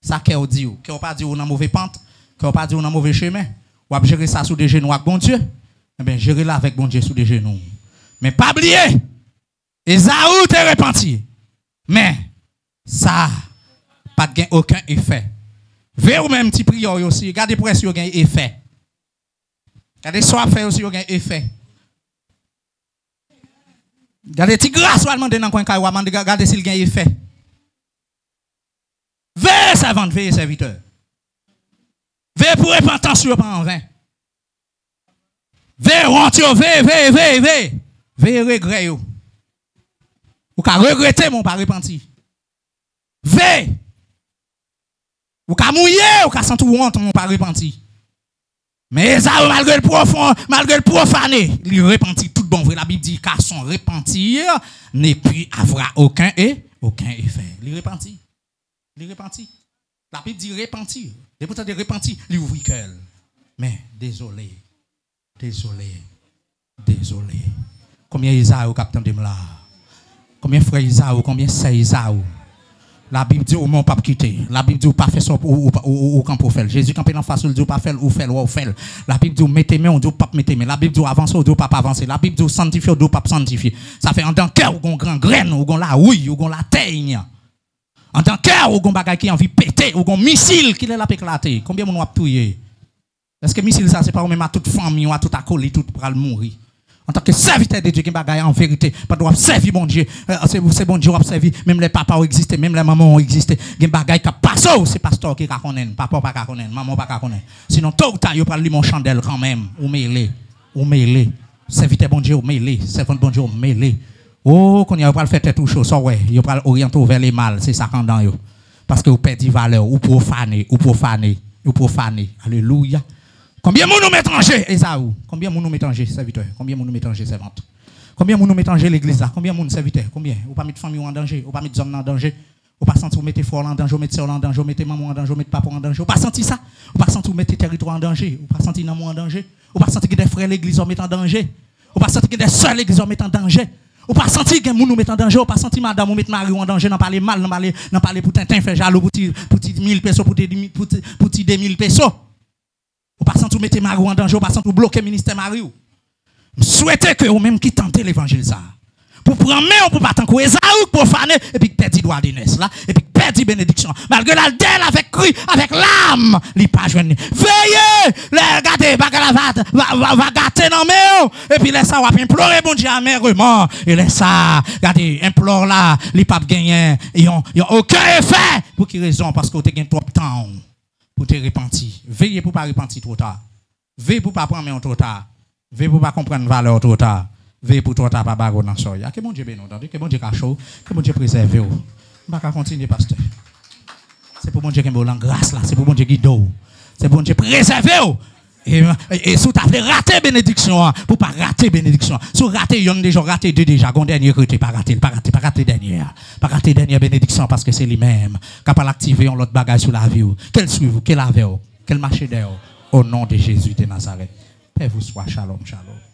Ça qu'est dit, qu'on pas dit on a mauvais pente, qu'on pas dit on a mauvais chemin. Ou à gérer ça sous des genoux avec bon Dieu. Eh bien, gérer là avec bon Dieu sous des genoux. Mais pas oublier, Esaü t'est repenti. Mais ça pas de aucun effet. Veuillez ou même petit prière aussi. Regardez pour si vous avez un effet. Regardez soit fait aussi vous avez un effet. Regardez petit grâce ou demander dans coin caillou regardez s'il gagne effet. Veillez servante, veillez serviteur. Veillez pour repentance sur pas en vain. Veillez rentio, veillez. Veillez regret yo. Ou ka regretter mon pas repenti. Veillez. Ou ka mouiller, ou ka sentir honte, mon pas repenti. Mais Esaü, malgré le profond, malgré le profané, il repentit tout bon vrai. La Bible dit qu'à son repentir, n'est plus avoir aucun effet. Il repentit. La Bible dit repentir. Et pourtant de repentir, il ouvrit cœur. Mais désolé. Combien Esaü capitaine de là? Combien frère Esaü, combien sœur Esaü? La Bible dit au mon pas quitter. La Bible dit ou pas faire ça ou quand pour faire. Jésus campé en face ou dit pas faire ou faire. La Bible dit mettez main ou dit pas mettez main. La Bible dit avancer ou dit pas avancer. La Bible dit sanctifier ou dit pas sanctifier. Ça fait en tant cœur ou gon grand graine ou gon la houille ou gon la teigne. En tant cœur ou gon bagay qui envie péter ou gon missile qui l'a éclater. Combien mon a touyer? Est-ce que missile ça c'est pas même à toute famille ou à toute acolyte tout pour mourir? En tant que serviteur de Dieu qui bagaille en vérité, pas doit servir bon Dieu. C'est bon Dieu qui servir, même les papas ont existé, même les mamans ont existé. Gen bagaille qui passe, c'est pasteur qui ka connaît, papa pas ka connaît, maman pas ka connaît. Sinon tôt ou tard, yo parle mon chandelle quand même, ou mêlé. Serviteur bon Dieu ou mêlé, servant bon Dieu ou mêlé. Oh, qu'on y a pas le fait tête tout chaud, ça ouais, yo pas orienter vers les mal, c'est ça quand dans yo. Parce que vous perdez valeur, ou profaner. Alléluia. Combien de nous m'étranger, Esaü? Combien de nous m'étranger, serviteur? Combien de nous m'étranger, servante? Combien de nous m'étranger, l'église là? Combien de nous serviteur? Combien? Ou pas mettre famille en danger? Ou pas mettre hommes en danger? Ou pas sentir vous mettez frère en danger? Ou mettre soeur en danger? Ou mettez maman en danger? Ou mettez papa en danger? Ou pas sentir ça? Ou pas sentir vous mettez territoire en danger? Ou pas sentir l'amour en danger? Ou pas sentir que des frères l'église en mettent en danger? Ou pas sentir que des soeurs l'église en mettent en danger? Ou pas sentir que nous mettons en danger? Ou pas sentir madame ou mettre mari en danger? N'en parler mal, n'en parler pour Tintin, faire jaloux pour 1000 pesos, pour 2000 pesos? Ou pas sans tout mettre Marie en danger, ou pas sans tout bloquer le ministère Marie. Je souhaite que vous même qui tentez l'évangile ça. Pour prendre main, pour pas tant que Esaü profaner, et puis perdre droit d'aînesse là, et puis perdre bénédiction. Malgré la delle avec cri, avec l'âme, il pas joindre. Veillez, regardez, va gâter dans main, et puis laisse ça, va implorer bon Dieu amèrement, et laisse ça, regardez, implore là, il pas gagner, ils ont aucun effet. Pour quelle raison? Parce que vous avez trop de temps pour te repentir. Veillez pour ne pas repentir trop tard. Veillez pour ne pas prendre trop tard. Veillez pour ne pas comprendre la valeur trop tard. veille pour toi, t'as pas bago dans soya. Que bon Dieu bénisse, que bon Dieu cachot, que bon Dieu préserve. On va continuer, pasteur. C'est pour bon Dieu qui me donne grâce là, c'est pour bon Dieu qui guide. C'est pour bon Dieu préserver. Et si tu as fait rater bénédiction, pour pas rater bénédiction. Si tu raté, il y a déjà raté deux déjà. Gon dernier que tu pas raté dernière. Pas raté dernière bénédiction parce que c'est lui-même. Capable d'activer l'autre bagage sur la vie. Qu'elle suive, qu'elle avait, qu'elle marche d'ailleurs. Au nom de Jésus de Nazareth. Père vous soit shalom, shalom.